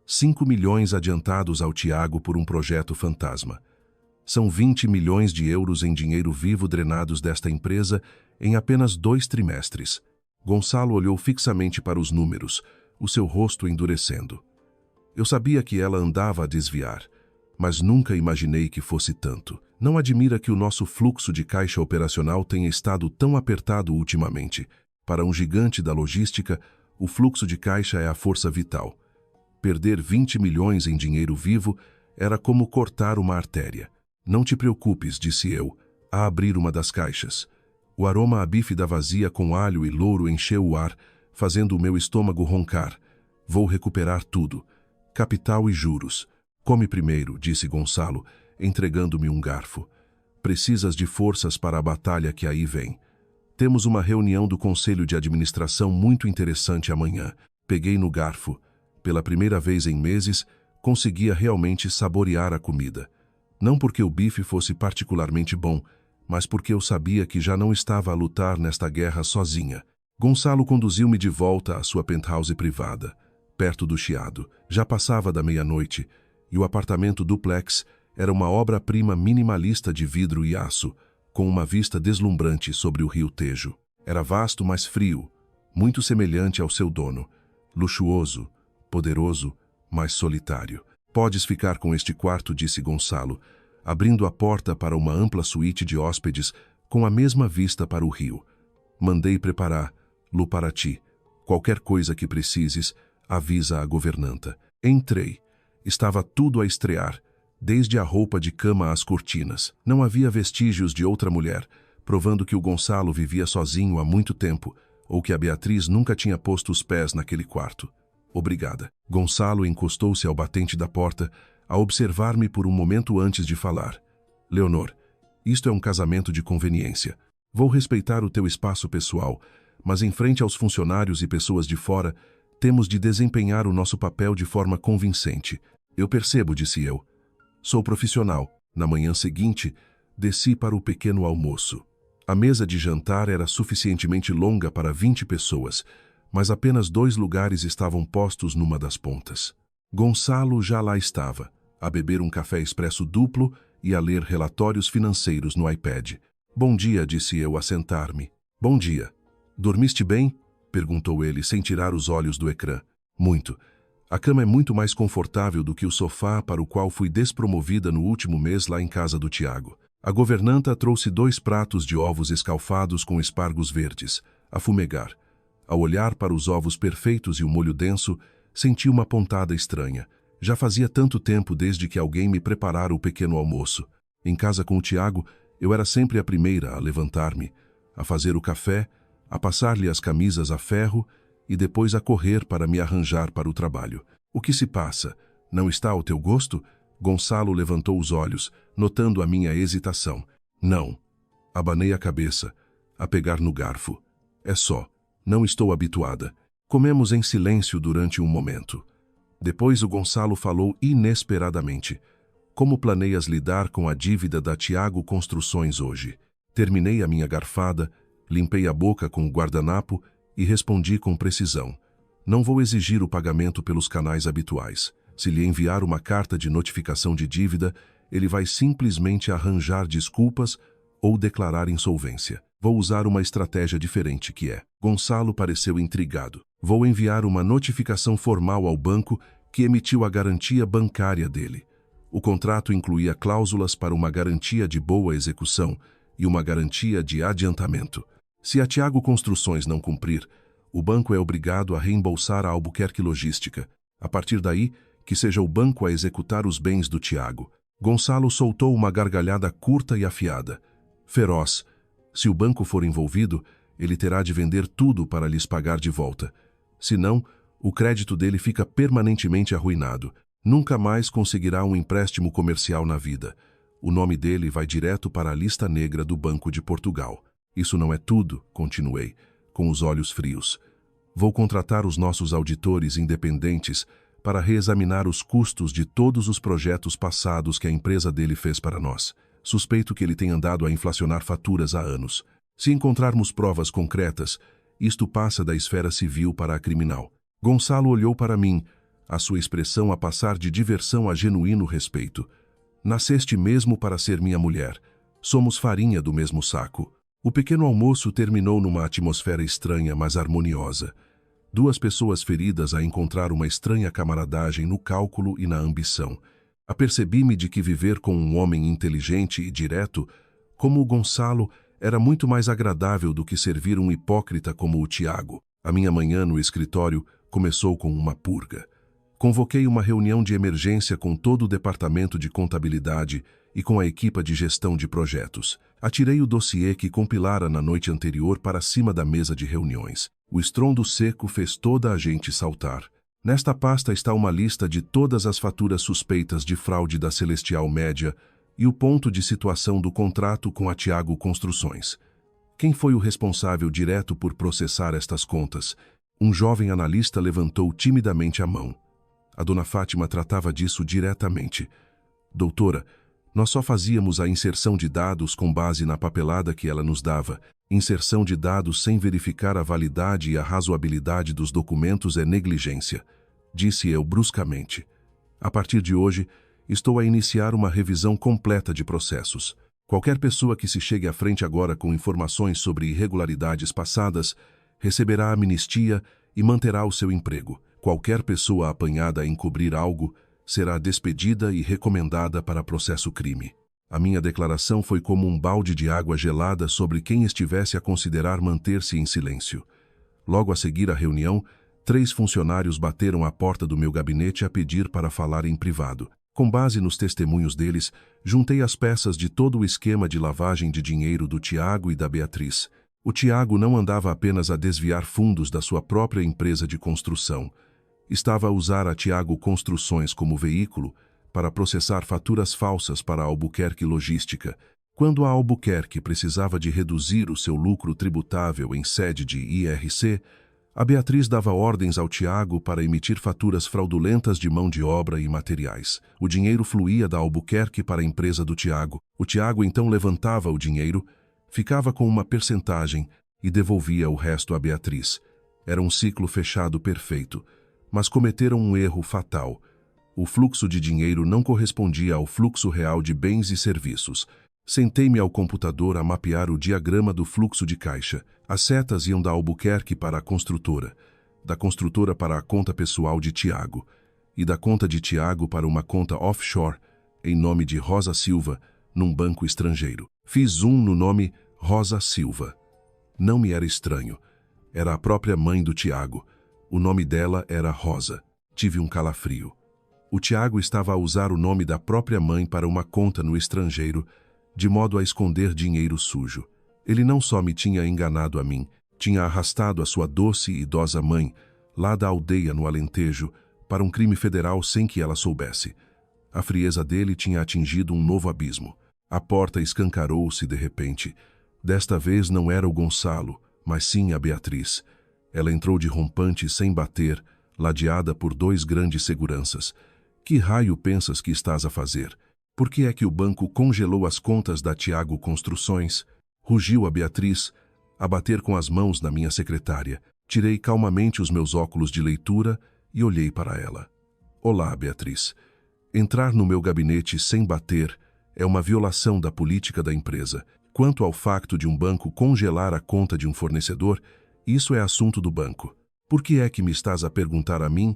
5 milhões adiantados ao Tiago por um projeto fantasma. São 20 milhões de euros em dinheiro vivo drenados desta empresa em apenas 2 trimestres. Gonçalo olhou fixamente para os números, o seu rosto endurecendo. Eu sabia que ela andava a desviar, mas nunca imaginei que fosse tanto. Não admira que o nosso fluxo de caixa operacional tenha estado tão apertado ultimamente. Para um gigante da logística, o fluxo de caixa é a força vital. Perder 20 milhões em dinheiro vivo era como cortar uma artéria. Não te preocupes, disse eu, a abrir uma das caixas. O aroma a bife da vazia com alho e louro encheu o ar, fazendo o meu estômago roncar. Vou recuperar tudo. Capital e juros. Come primeiro, disse Gonçalo, entregando-me um garfo. Precisas de forças para a batalha que aí vem. Temos uma reunião do Conselho de Administração muito interessante amanhã. Peguei no garfo. Pela primeira vez em meses, conseguia realmente saborear a comida. Não porque o bife fosse particularmente bom, mas porque eu sabia que já não estava a lutar nesta guerra sozinha. Gonçalo conduziu-me de volta à sua penthouse privada, perto do Chiado. Já passava da meia-noite, e o apartamento duplex era uma obra-prima minimalista de vidro e aço, com uma vista deslumbrante sobre o rio Tejo. Era vasto, mas frio, muito semelhante ao seu dono, luxuoso, poderoso, mas solitário. Podes ficar com este quarto, disse Gonçalo, abrindo a porta para uma ampla suíte de hóspedes com a mesma vista para o rio. Mandei preparar-lo para ti. Qualquer coisa que precises, avisa a governanta. Entrei. Estava tudo a estrear, desde a roupa de cama às cortinas. Não havia vestígios de outra mulher, provando que o Gonçalo vivia sozinho há muito tempo, ou que a Beatriz nunca tinha posto os pés naquele quarto. Obrigada. Gonçalo encostou-se ao batente da porta, a observar-me por um momento antes de falar. Leonor, isto é um casamento de conveniência. Vou respeitar o teu espaço pessoal, mas em frente aos funcionários e pessoas de fora, temos de desempenhar o nosso papel de forma convincente. Eu percebo, disse eu. Sou profissional. Na manhã seguinte, desci para o pequeno almoço. A mesa de jantar era suficientemente longa para 20 pessoas, mas apenas 2 lugares estavam postos numa das pontas. Gonçalo já lá estava, a beber um café expresso duplo e a ler relatórios financeiros no iPad. Bom dia, disse eu a sentar-me. Bom dia. Dormiste bem? Perguntou ele, sem tirar os olhos do ecrã. Muito. A cama é muito mais confortável do que o sofá para o qual fui despromovida no último mês lá em casa do Tiago. A governanta trouxe 2 pratos de ovos escalfados com espargos verdes, a fumegar. Ao olhar para os ovos perfeitos e o molho denso, senti uma pontada estranha. Já fazia tanto tempo desde que alguém me preparara o pequeno almoço. Em casa com o Tiago, eu era sempre a primeira a levantar-me, a fazer o café, a passar-lhe as camisas a ferro e depois a correr para me arranjar para o trabalho. O que se passa? Não está ao teu gosto? Gonçalo levantou os olhos, notando a minha hesitação. Não. Abanei a cabeça, a pegar no garfo. É só. Não estou habituada. Comemos em silêncio durante um momento. Depois o Gonçalo falou inesperadamente. Como planeias lidar com a dívida da Tiago Construções hoje? Terminei a minha garfada, limpei a boca com o guardanapo e respondi com precisão. Não vou exigir o pagamento pelos canais habituais. Se lhe enviar uma carta de notificação de dívida, ele vai simplesmente arranjar desculpas ou declarar insolvência. Vou usar uma estratégia diferente que é. Gonçalo pareceu intrigado. Vou enviar uma notificação formal ao banco que emitiu a garantia bancária dele. O contrato incluía cláusulas para uma garantia de boa execução e uma garantia de adiantamento. Se a Tiago Construções não cumprir, o banco é obrigado a reembolsar a Albuquerque Logística. A partir daí, que seja o banco a executar os bens do Tiago. Gonçalo soltou uma gargalhada curta e afiada. Feroz. Se o banco for envolvido, ele terá de vender tudo para lhes pagar de volta. Senão, o crédito dele fica permanentemente arruinado. Nunca mais conseguirá um empréstimo comercial na vida. O nome dele vai direto para a lista negra do Banco de Portugal. Isso não é tudo, continuei, com os olhos frios. Vou contratar os nossos auditores independentes para reexaminar os custos de todos os projetos passados que a empresa dele fez para nós. Suspeito que ele tenha andado a inflacionar faturas há anos. Se encontrarmos provas concretas, isto passa da esfera civil para a criminal. Gonçalo olhou para mim, a sua expressão a passar de diversão a genuíno respeito. Nasceste mesmo para ser minha mulher. Somos farinha do mesmo saco. O pequeno almoço terminou numa atmosfera estranha, mas harmoniosa. 2 pessoas feridas a encontrar uma estranha camaradagem no cálculo e na ambição. Apercebi-me de que viver com um homem inteligente e direto, como o Gonçalo, era muito mais agradável do que servir um hipócrita como o Tiago. A minha manhã no escritório começou com uma purga. Convoquei uma reunião de emergência com todo o departamento de contabilidade e com a equipa de gestão de projetos. Atirei o dossiê que compilara na noite anterior para cima da mesa de reuniões. O estrondo seco fez toda a gente saltar. Nesta pasta está uma lista de todas as faturas suspeitas de fraude da Celestial Média e o ponto de situação do contrato com a Tiago Construções. Quem foi o responsável direto por processar estas contas? Um jovem analista levantou timidamente a mão. A dona Fátima tratava disso diretamente. Doutora, nós só fazíamos a inserção de dados com base na papelada que ela nos dava. Inserção de dados sem verificar a validade e a razoabilidade dos documentos é negligência, disse eu bruscamente. A partir de hoje, estou a iniciar uma revisão completa de processos. Qualquer pessoa que se chegue à frente agora com informações sobre irregularidades passadas receberá amnistia e manterá o seu emprego. Qualquer pessoa apanhada a encobrir algo será despedida e recomendada para processo crime. A minha declaração foi como um balde de água gelada sobre quem estivesse a considerar manter-se em silêncio. Logo a seguir à reunião, 3 funcionários bateram à porta do meu gabinete a pedir para falar em privado. Com base nos testemunhos deles, juntei as peças de todo o esquema de lavagem de dinheiro do Tiago e da Beatriz. O Tiago não andava apenas a desviar fundos da sua própria empresa de construção. Estava a usar a Tiago Construções como veículo para processar faturas falsas para a Albuquerque Logística. Quando a Albuquerque precisava de reduzir o seu lucro tributável em sede de IRC, a Beatriz dava ordens ao Tiago para emitir faturas fraudulentas de mão de obra e materiais. O dinheiro fluía da Albuquerque para a empresa do Tiago. O Tiago então levantava o dinheiro, ficava com uma percentagem e devolvia o resto à Beatriz. Era um ciclo fechado perfeito, mas cometeram um erro fatal. O fluxo de dinheiro não correspondia ao fluxo real de bens e serviços. Sentei-me ao computador a mapear o diagrama do fluxo de caixa. As setas iam da Albuquerque para a construtora, da construtora para a conta pessoal de Tiago, e da conta de Tiago para uma conta offshore, em nome de Rosa Silva, num banco estrangeiro. Fiz zoom no nome Rosa Silva. Não me era estranho. Era a própria mãe do Tiago. O nome dela era Rosa. Tive um calafrio. O Tiago estava a usar o nome da própria mãe para uma conta no estrangeiro, de modo a esconder dinheiro sujo. Ele não só me tinha enganado a mim, tinha arrastado a sua doce e idosa mãe, lá da aldeia no Alentejo, para um crime federal sem que ela soubesse. A frieza dele tinha atingido um novo abismo. A porta escancarou-se de repente. Desta vez não era o Gonçalo, mas sim a Beatriz. Ela entrou de rompante sem bater, ladeada por 2 grandes seguranças. Que raio pensas que estás a fazer? Por que é que o banco congelou as contas da Tiago Construções? Rugiu a Beatriz, a bater com as mãos na minha secretária. Tirei calmamente os meus óculos de leitura e olhei para ela. Olá, Beatriz. Entrar no meu gabinete sem bater é uma violação da política da empresa. Quanto ao facto de um banco congelar a conta de um fornecedor, isso é assunto do banco. Por que é que me estás a perguntar a mim,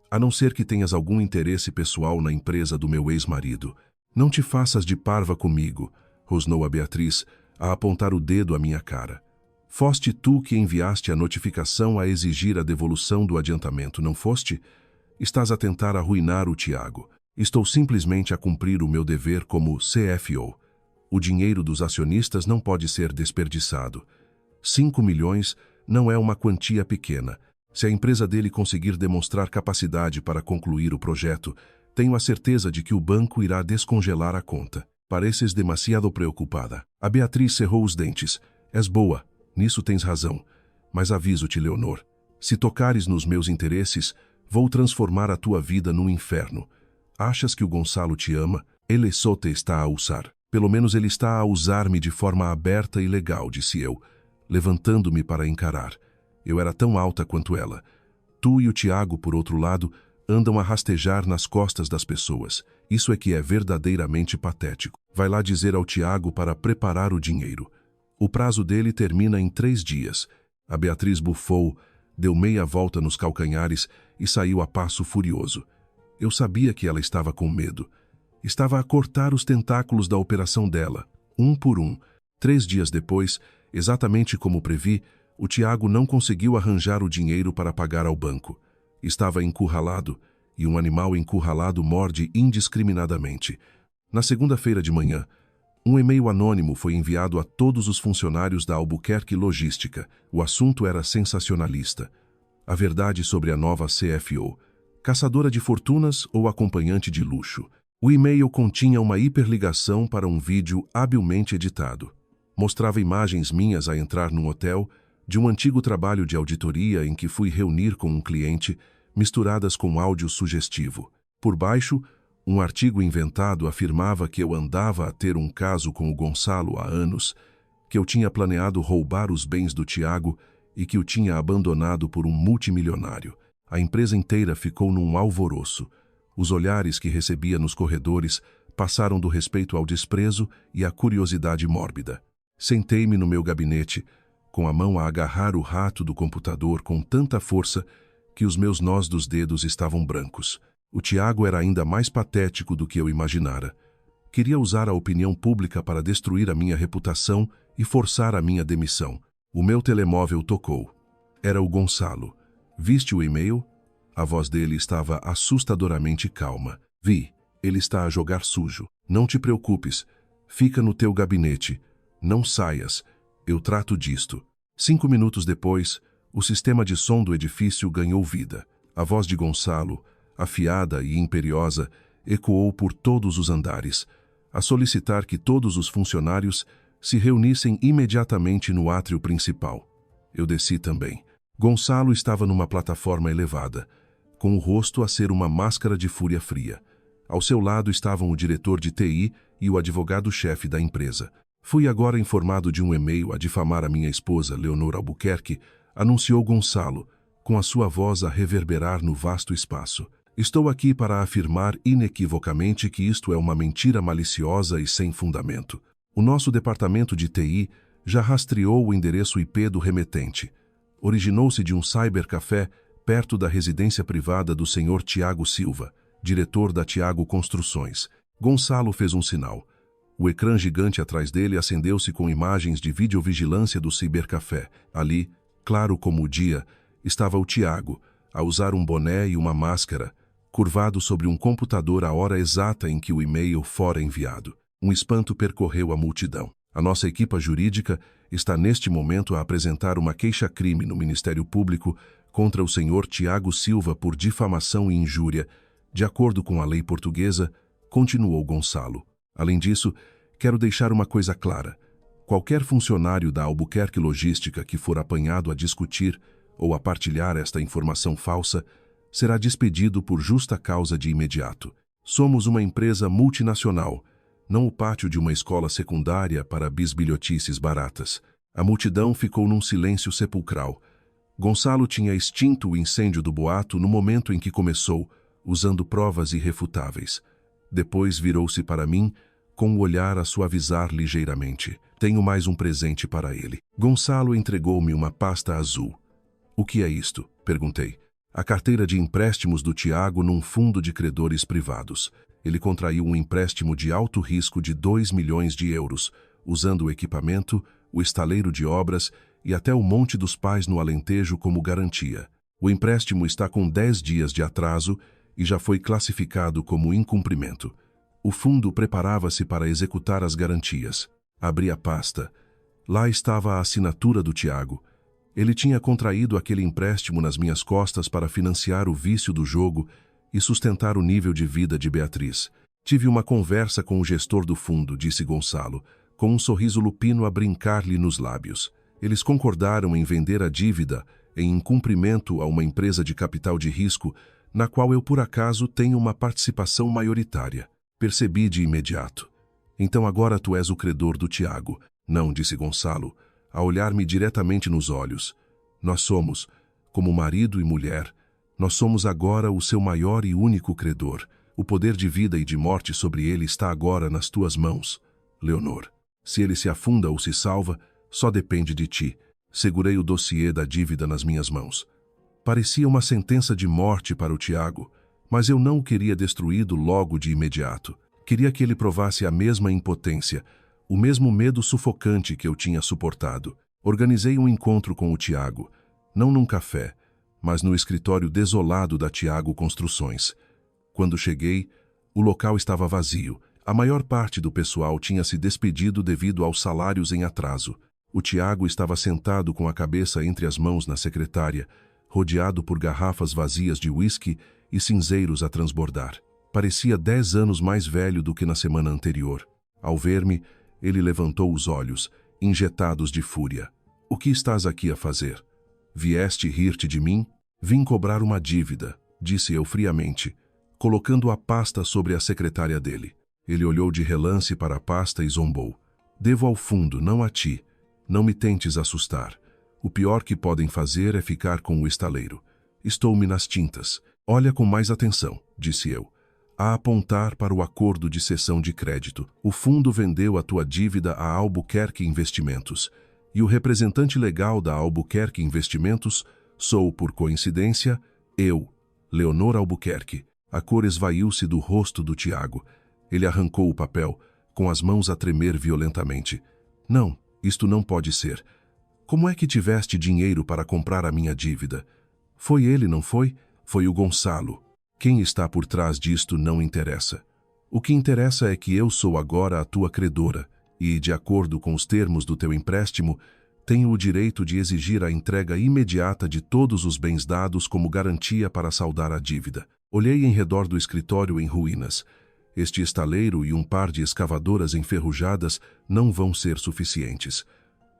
a não ser que tenhas algum interesse pessoal na empresa do meu ex-marido? Não te faças de parva comigo, rosnou a Beatriz, a apontar o dedo à minha cara. Foste tu que enviaste a notificação a exigir a devolução do adiantamento, não foste? Estás a tentar arruinar o Tiago. Estou simplesmente a cumprir o meu dever como CFO. O dinheiro dos acionistas não pode ser desperdiçado. 5 milhões não é uma quantia pequena. Se a empresa dele conseguir demonstrar capacidade para concluir o projeto, tenho a certeza de que o banco irá descongelar a conta. Pareces demasiado preocupada. A Beatriz cerrou os dentes. És boa, nisso tens razão. Mas aviso-te, Leonor. Se tocares nos meus interesses, vou transformar a tua vida num inferno. Achas que o Gonçalo te ama? Ele só te está a usar. Pelo menos ele está a usar-me de forma aberta e legal, disse eu, levantando-me para encarar. Eu era tão alta quanto ela. Tu e o Tiago, por outro lado, andam a rastejar nas costas das pessoas. Isso é que é verdadeiramente patético. Vai lá dizer ao Tiago para preparar o dinheiro. O prazo dele termina em 3 dias. A Beatriz bufou, deu meia volta nos calcanhares e saiu a passo furioso. Eu sabia que ela estava com medo. Estava a cortar os tentáculos da operação dela, um por um. 3 dias depois, exatamente como previ, o Tiago não conseguiu arranjar o dinheiro para pagar ao banco. Estava encurralado, e um animal encurralado morde indiscriminadamente. Na segunda-feira de manhã, um e-mail anônimo foi enviado a todos os funcionários da Albuquerque Logística. O assunto era sensacionalista. A verdade sobre a nova CFO, caçadora de fortunas ou acompanhante de luxo. O e-mail continha uma hiperligação para um vídeo habilmente editado. Mostrava imagens minhas a entrar num hotel, de um antigo trabalho de auditoria em que fui reunir com um cliente, misturadas com áudio sugestivo. Por baixo, um artigo inventado afirmava que eu andava a ter um caso com o Gonçalo há anos, que eu tinha planeado roubar os bens do Tiago e que o tinha abandonado por um multimilionário. A empresa inteira ficou num alvoroço. Os olhares que recebia nos corredores passaram do respeito ao desprezo e à curiosidade mórbida. Sentei-me no meu gabinete, com a mão a agarrar o rato do computador com tanta força que os meus nós dos dedos estavam brancos. O Tiago era ainda mais patético do que eu imaginara. Queria usar a opinião pública para destruir a minha reputação e forçar a minha demissão. O meu telemóvel tocou. Era o Gonçalo. Viste o e-mail? A voz dele estava assustadoramente calma. Vi, ele está a jogar sujo. Não te preocupes. Fica no teu gabinete. Não saias. Eu trato disto. 5 minutos depois, o sistema de som do edifício ganhou vida. A voz de Gonçalo, afiada e imperiosa, ecoou por todos os andares, a solicitar que todos os funcionários se reunissem imediatamente no átrio principal. Eu desci também. Gonçalo estava numa plataforma elevada, com o rosto a ser uma máscara de fúria fria. Ao seu lado estavam o diretor de TI e o advogado-chefe da empresa. Fui agora informado de um e-mail a difamar a minha esposa, Leonor Albuquerque, anunciou Gonçalo, com a sua voz a reverberar no vasto espaço. Estou aqui para afirmar inequivocamente que isto é uma mentira maliciosa e sem fundamento. O nosso departamento de TI já rastreou o endereço IP do remetente. Originou-se de um cybercafé perto da residência privada do senhor Tiago Silva, diretor da Tiago Construções. Gonçalo fez um sinal. O ecrã gigante atrás dele acendeu-se com imagens de videovigilância do cibercafé. Ali, claro como o dia, estava o Tiago, a usar um boné e uma máscara, curvado sobre um computador à hora exata em que o e-mail fora enviado. Um espanto percorreu a multidão. A nossa equipa jurídica está neste momento a apresentar uma queixa-crime no Ministério Público contra o senhor Tiago Silva por difamação e injúria, de acordo com a lei portuguesa, continuou Gonçalo. Além disso, quero deixar uma coisa clara. Qualquer funcionário da Albuquerque Logística que for apanhado a discutir ou a partilhar esta informação falsa será despedido por justa causa de imediato. Somos uma empresa multinacional, não o pátio de uma escola secundária para bisbilhotices baratas. A multidão ficou num silêncio sepulcral. Gonçalo tinha extinto o incêndio do boato no momento em que começou, usando provas irrefutáveis. Depois virou-se para mim, com o olhar a suavizar ligeiramente. Tenho mais um presente para ele. Gonçalo entregou-me uma pasta azul. O que é isto? Perguntei. A carteira de empréstimos do Tiago num fundo de credores privados. Ele contraiu um empréstimo de alto risco de 2 milhões de euros, usando o equipamento, o estaleiro de obras e até o Monte dos Pais no Alentejo como garantia. O empréstimo está com 10 dias de atraso e já foi classificado como incumprimento. O fundo preparava-se para executar as garantias. Abri a pasta. Lá estava a assinatura do Tiago. Ele tinha contraído aquele empréstimo nas minhas costas para financiar o vício do jogo e sustentar o nível de vida de Beatriz. Tive uma conversa com o gestor do fundo, disse Gonçalo, com um sorriso lupino a brincar-lhe nos lábios. Eles concordaram em vender a dívida em incumprimento a uma empresa de capital de risco, na qual eu por acaso tenho uma participação maioritária. Percebi de imediato. Então agora tu és o credor do Tiago. Não, disse Gonçalo, a olhar-me diretamente nos olhos. Nós somos, como marido e mulher, nós somos agora o seu maior e único credor. O poder de vida e de morte sobre ele está agora nas tuas mãos, Leonor. Se ele se afunda ou se salva, só depende de ti. Segurei o dossiê da dívida nas minhas mãos. Parecia uma sentença de morte para o Tiago, mas eu não o queria destruído logo de imediato. Queria que ele provasse a mesma impotência, o mesmo medo sufocante que eu tinha suportado. Organizei um encontro com o Tiago, não num café, mas no escritório desolado da Tiago Construções. Quando cheguei, o local estava vazio. A maior parte do pessoal tinha se despedido devido aos salários em atraso. O Tiago estava sentado com a cabeça entre as mãos na secretária, rodeado por garrafas vazias de uísque e cinzeiros a transbordar. Parecia 10 anos mais velho do que na semana anterior. Ao ver-me, ele levantou os olhos, injetados de fúria. O que estás aqui a fazer? Vieste rir-te de mim? Vim cobrar uma dívida, disse eu friamente, colocando a pasta sobre a secretária dele. Ele olhou de relance para a pasta e zombou. Devo ao fundo, não a ti. Não me tentes assustar. O pior que podem fazer é ficar com o estaleiro. Estou-me nas tintas. Olha com mais atenção, disse eu. A apontar para o acordo de cessão de crédito. O fundo vendeu a tua dívida a Albuquerque Investimentos. E o representante legal da Albuquerque Investimentos sou, por coincidência, eu, Leonor Albuquerque. A cor esvaiu-se do rosto do Tiago. Ele arrancou o papel, com as mãos a tremer violentamente. Não, isto não pode ser. Como é que tiveste dinheiro para comprar a minha dívida? Foi ele, não foi? Foi o Gonçalo. Quem está por trás disto não interessa. O que interessa é que eu sou agora a tua credora e, de acordo com os termos do teu empréstimo, tenho o direito de exigir a entrega imediata de todos os bens dados como garantia para saldar a dívida. Olhei em redor do escritório em ruínas. Este estaleiro e um par de escavadoras enferrujadas não vão ser suficientes.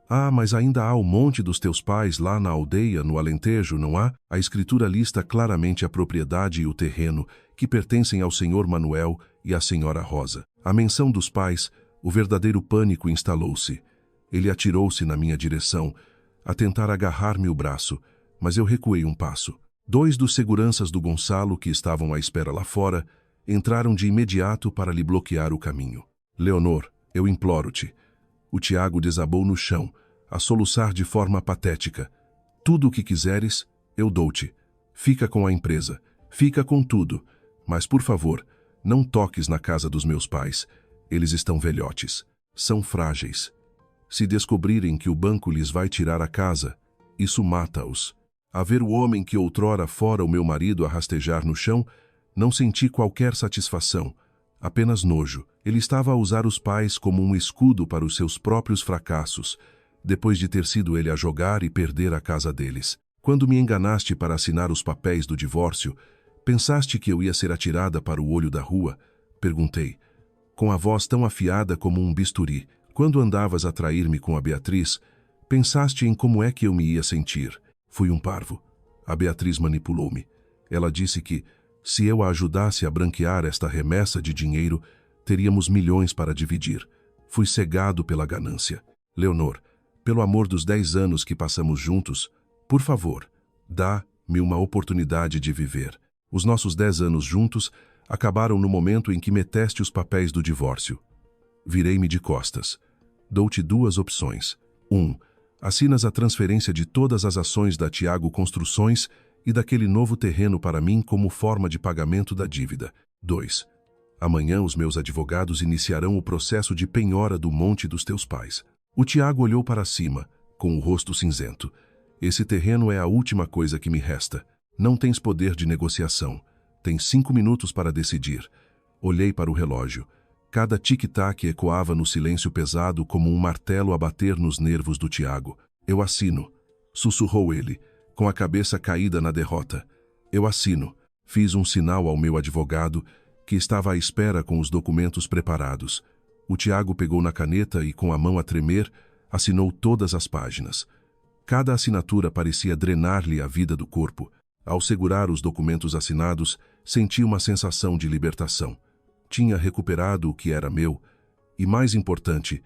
Ah, mas ainda há o monte dos teus pais lá na aldeia, no Alentejo, não há? A escritura lista claramente a propriedade e o terreno, que pertencem ao senhor Manuel e à senhora Rosa. À menção dos pais, o verdadeiro pânico instalou-se. Ele atirou-se na minha direção, a tentar agarrar-me o braço, mas eu recuei um passo. 2 dos seguranças do Gonçalo, que estavam à espera lá fora, entraram de imediato para lhe bloquear o caminho. Leonor, eu imploro-te. O Tiago desabou no chão, a soluçar de forma patética. Tudo o que quiseres, eu dou-te. Fica com a empresa, fica com tudo. Mas, por favor, não toques na casa dos meus pais. Eles estão velhotes. São frágeis. Se descobrirem que o banco lhes vai tirar a casa, isso mata-os. A ver o homem que outrora fora o meu marido a rastejar no chão, não senti qualquer satisfação, apenas nojo. Ele estava a usar os pais como um escudo para os seus próprios fracassos, depois de ter sido ele a jogar e perder a casa deles. Quando me enganaste para assinar os papéis do divórcio, pensaste que eu ia ser atirada para o olho da rua? Perguntei, com a voz tão afiada como um bisturi. Quando andavas a trair-me com a Beatriz, pensaste em como é que eu me ia sentir. Fui um parvo. A Beatriz manipulou-me. Ela disse que, se eu a ajudasse a branquear esta remessa de dinheiro, teríamos milhões para dividir. Fui cegado pela ganância. Leonor, pelo amor dos 10 anos que passamos juntos, por favor, dá-me uma oportunidade de viver. Os nossos 10 anos juntos acabaram no momento em que meteste os papéis do divórcio. Virei-me de costas. Dou-te 2 opções. 1. Assinas a transferência de todas as ações da Tiago Construções e daquele novo terreno para mim como forma de pagamento da dívida. 2. Amanhã os meus advogados iniciarão o processo de penhora do monte dos teus pais. O Tiago olhou para cima, com o rosto cinzento. Esse terreno é a última coisa que me resta. Não tens poder de negociação. Tens 5 minutos para decidir. Olhei para o relógio. Cada tic-tac ecoava no silêncio pesado como um martelo a bater nos nervos do Tiago. Eu assino, sussurrou ele, com a cabeça caída na derrota. Eu assino. Fiz um sinal ao meu advogado, que estava à espera com os documentos preparados. O Tiago pegou na caneta e, com a mão a tremer, assinou todas as páginas. Cada assinatura parecia drenar-lhe a vida do corpo. Ao segurar os documentos assinados, senti uma sensação de libertação. Tinha recuperado o que era meu e, mais importante,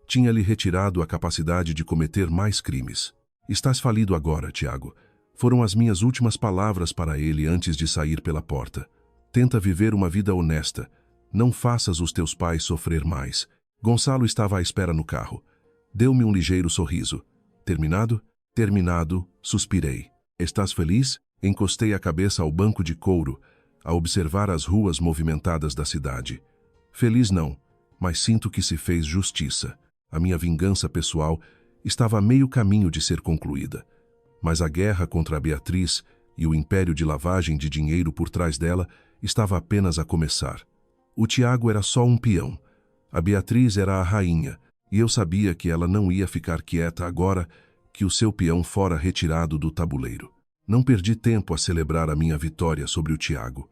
tinha-lhe retirado a capacidade de cometer mais crimes. Estás falido agora, Tiago. Foram as minhas últimas palavras para ele antes de sair pela porta. Tenta viver uma vida honesta. Não faças os teus pais sofrer mais. Gonçalo estava à espera no carro. Deu-me um ligeiro sorriso. Terminado? Terminado, suspirei. Estás feliz? Encostei a cabeça ao banco de couro, a observar as ruas movimentadas da cidade. Feliz não, mas sinto que se fez justiça. A minha vingança pessoal estava a meio caminho de ser concluída. Mas a guerra contra a Beatriz e o império de lavagem de dinheiro por trás dela estava apenas a começar. O Tiago era só um peão. A Beatriz era a rainha, e eu sabia que ela não ia ficar quieta agora que o seu peão fora retirado do tabuleiro. Não perdi tempo a celebrar a minha vitória sobre o Tiago.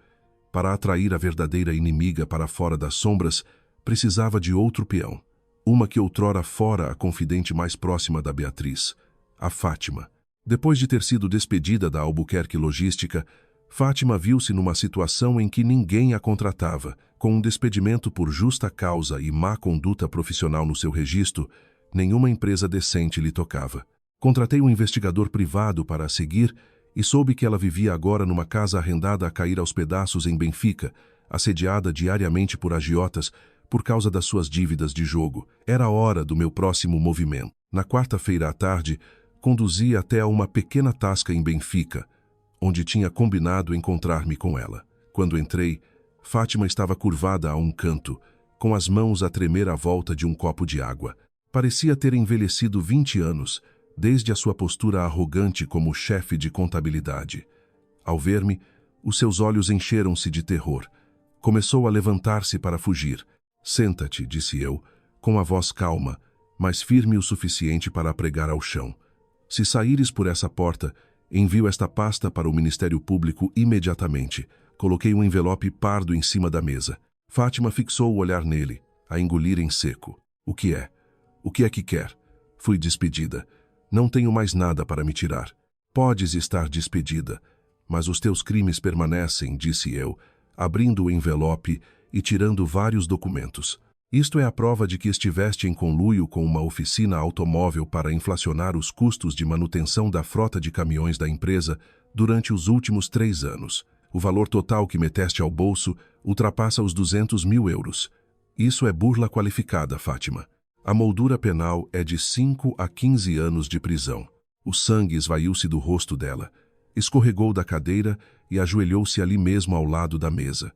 Para atrair a verdadeira inimiga para fora das sombras, precisava de outro peão. Uma que outrora fora a confidente mais próxima da Beatriz, a Fátima. Depois de ter sido despedida da Albuquerque Logística, Fátima viu-se numa situação em que ninguém a contratava. Com um despedimento por justa causa e má conduta profissional no seu registro, nenhuma empresa decente lhe tocava. Contratei um investigador privado para a seguir e soube que ela vivia agora numa casa arrendada a cair aos pedaços em Benfica, assediada diariamente por agiotas por causa das suas dívidas de jogo. Era a hora do meu próximo movimento. Na quarta-feira à tarde, conduzi até a uma pequena tasca em Benfica, onde tinha combinado encontrar-me com ela. Quando entrei, Fátima estava curvada a um canto, com as mãos a tremer à volta de um copo de água. Parecia ter envelhecido 20 anos, desde a sua postura arrogante como chefe de contabilidade. Ao ver-me, os seus olhos encheram-se de terror. Começou a levantar-se para fugir. Senta-te, disse eu, com a voz calma, mas firme o suficiente para a pregar ao chão. Se saíres por essa porta, envio esta pasta para o Ministério Público imediatamente. Coloquei um envelope pardo em cima da mesa. Fátima fixou o olhar nele, a engolir em seco. O que é? O que é que quer? Fui despedida. Não tenho mais nada para me tirar. Podes estar despedida, mas os teus crimes permanecem, disse eu, abrindo o envelope e tirando vários documentos. Isto é a prova de que estiveste em conluio com uma oficina automóvel para inflacionar os custos de manutenção da frota de caminhões da empresa durante os últimos 3 anos. O valor total que meteste ao bolso ultrapassa os 200 mil euros. Isso é burla qualificada, Fátima. A moldura penal é de 5 a 15 anos de prisão. O sangue esvaiu-se do rosto dela. Escorregou da cadeira e ajoelhou-se ali mesmo ao lado da mesa.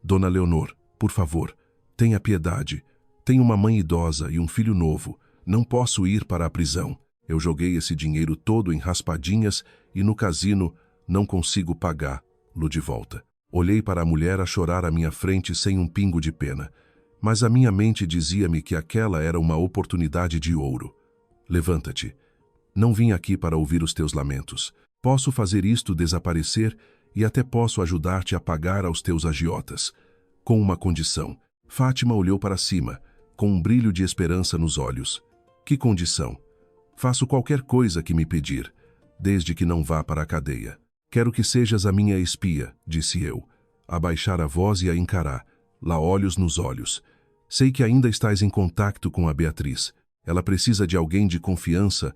Dona Leonor, por favor, tenha piedade. Tenho uma mãe idosa e um filho novo. Não posso ir para a prisão. Eu joguei esse dinheiro todo em raspadinhas e no cassino não consigo pagá-lo de volta. Olhei para a mulher a chorar à minha frente sem um pingo de pena. Mas a minha mente dizia-me que aquela era uma oportunidade de ouro. Levanta-te. Não vim aqui para ouvir os teus lamentos. Posso fazer isto desaparecer e até posso ajudar-te a pagar aos teus agiotas. Com uma condição. Fátima olhou para cima, com um brilho de esperança nos olhos. Que condição? Faço qualquer coisa que me pedir, desde que não vá para a cadeia. Quero que sejas a minha espia, disse eu. Abaixar a voz e a encarar, lá olhos nos olhos. Sei que ainda estás em contato com a Beatriz. Ela precisa de alguém de confiança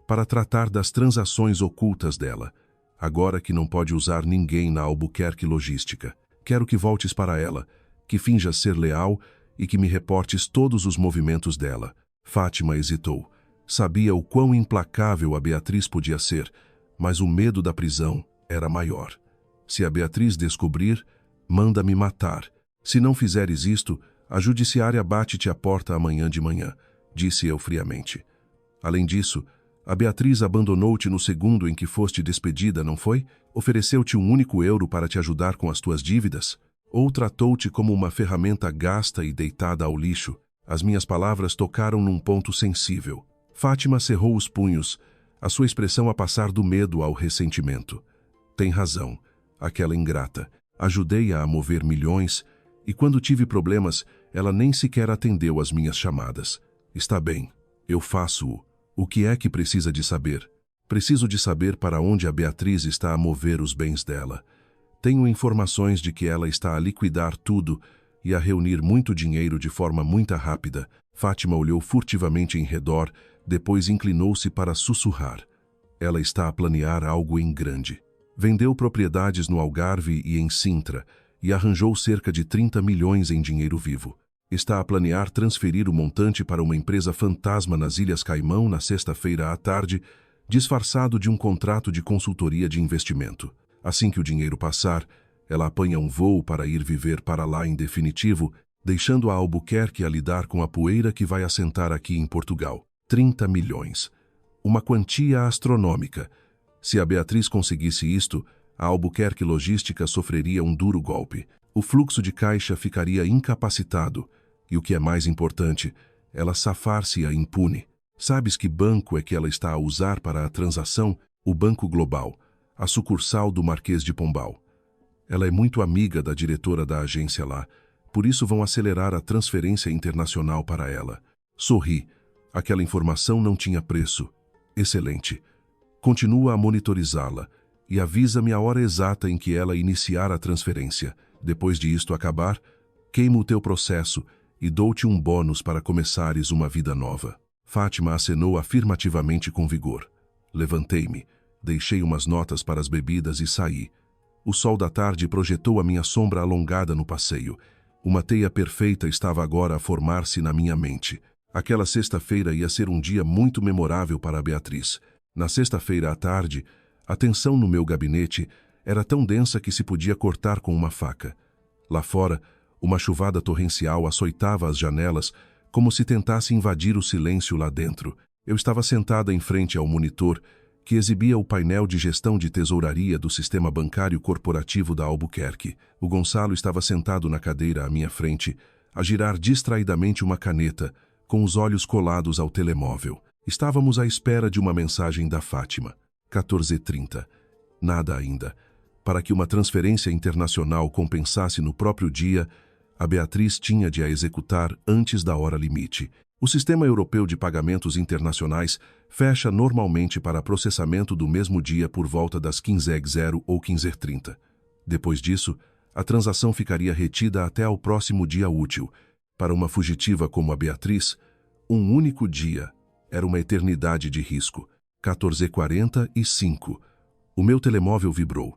para tratar das transações ocultas dela, agora que não pode usar ninguém na Albuquerque Logística. Quero que voltes para ela, que finjas ser leal e que me reportes todos os movimentos dela. Fátima hesitou. Sabia o quão implacável a Beatriz podia ser, mas o medo da prisão era maior. Se a Beatriz descobrir, manda-me matar. Se não fizeres isto, a judiciária bate-te à porta amanhã de manhã, disse eu friamente. Além disso, a Beatriz abandonou-te no segundo em que foste despedida, não foi? Ofereceu-te um único euro para te ajudar com as tuas dívidas? Ou tratou-te como uma ferramenta gasta e deitada ao lixo? As minhas palavras tocaram num ponto sensível. Fátima cerrou os punhos, a sua expressão a passar do medo ao ressentimento. Tem razão, aquela ingrata. Ajudei-a a mover milhões, e quando tive problemas, ela nem sequer atendeu às minhas chamadas. Está bem, eu faço-o. O que é que precisa de saber? Preciso de saber para onde a Beatriz está a mover os bens dela. Tenho informações de que ela está a liquidar tudo e a reunir muito dinheiro de forma muito rápida. Fátima olhou furtivamente em redor, depois inclinou-se para sussurrar. Ela está a planear algo em grande. Vendeu propriedades no Algarve e em Sintra e arranjou cerca de 30 milhões em dinheiro vivo. Está a planear transferir o montante para uma empresa fantasma nas Ilhas Caimão na sexta-feira à tarde, disfarçado de um contrato de consultoria de investimento. Assim que o dinheiro passar, ela apanha um voo para ir viver para lá em definitivo, deixando a Albuquerque a lidar com a poeira que vai assentar aqui em Portugal. 30 milhões. Uma quantia astronômica. Se a Beatriz conseguisse isto, a Albuquerque Logística sofreria um duro golpe. O fluxo de caixa ficaria incapacitado e, o que é mais importante, ela safar-se-ia impune. Sabes que banco é que ela está a usar para a transação? O Banco Global, a sucursal do Marquês de Pombal. Ela é muito amiga da diretora da agência lá, por isso vão acelerar a transferência internacional para ela. Sorri. Aquela informação não tinha preço. Excelente. Continua a monitorizá-la e avisa-me a hora exata em que ela iniciar a transferência. Depois de isto acabar, queimo o teu processo e dou-te um bônus para começares uma vida nova. Fátima acenou afirmativamente com vigor. Levantei-me, deixei umas notas para as bebidas e saí. O sol da tarde projetou a minha sombra alongada no passeio. Uma teia perfeita estava agora a formar-se na minha mente. Aquela sexta-feira ia ser um dia muito memorável para a Beatriz. Na sexta-feira à tarde, a tensão no meu gabinete Era tão densa que se podia cortar com uma faca. Lá fora, uma chuvada torrencial açoitava as janelas, como se tentasse invadir o silêncio lá dentro. Eu estava sentada em frente ao monitor, que exibia o painel de gestão de tesouraria do sistema bancário corporativo da Albuquerque. O Gonçalo estava sentado na cadeira à minha frente, a girar distraidamente uma caneta, com os olhos colados ao telemóvel. Estávamos à espera de uma mensagem da Fátima. 14h30. Nada ainda. Para que uma transferência internacional compensasse no próprio dia, a Beatriz tinha de a executar antes da hora limite. O Sistema Europeu de Pagamentos Internacionais fecha normalmente para processamento do mesmo dia por volta das 15h00 ou 15h30. Depois disso, a transação ficaria retida até ao próximo dia útil. Para uma fugitiva como a Beatriz, um único dia era uma eternidade de risco. 14h45. O meu telemóvel vibrou.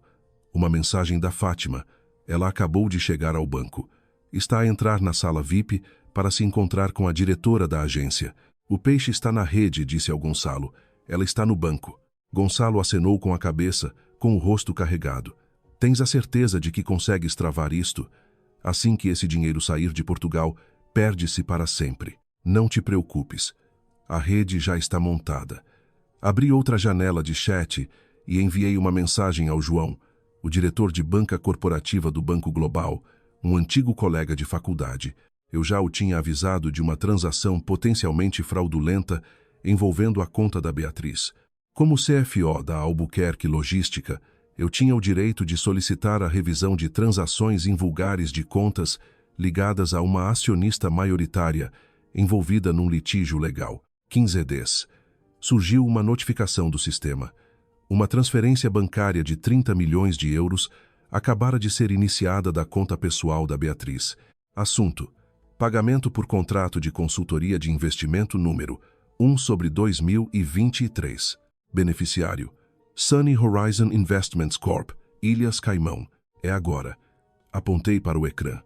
Uma mensagem da Fátima. Ela acabou de chegar ao banco. Está a entrar na sala VIP para se encontrar com a diretora da agência. O peixe está na rede, disse ao Gonçalo. Ela está no banco. Gonçalo acenou com a cabeça, com o rosto carregado. Tens a certeza de que consegues travar isto? Assim que esse dinheiro sair de Portugal, perde-se para sempre. Não te preocupes. A rede já está montada. Abri outra janela de chat e enviei uma mensagem ao João, o diretor de banca corporativa do Banco Global, um antigo colega de faculdade. Eu já o tinha avisado de uma transação potencialmente fraudulenta envolvendo a conta da Beatriz. Como CFO da Albuquerque Logística, eu tinha o direito de solicitar a revisão de transações invulgares de contas ligadas a uma acionista maioritária envolvida num litígio legal. 15 surgiu uma notificação do sistema. Uma transferência bancária de 30 milhões de euros acabara de ser iniciada da conta pessoal da Beatriz. Assunto: pagamento por contrato de consultoria de investimento número 1/2023. Beneficiário: Sunny Horizon Investments Corp., Ilhas Caimão. É agora. Apontei para o ecrã.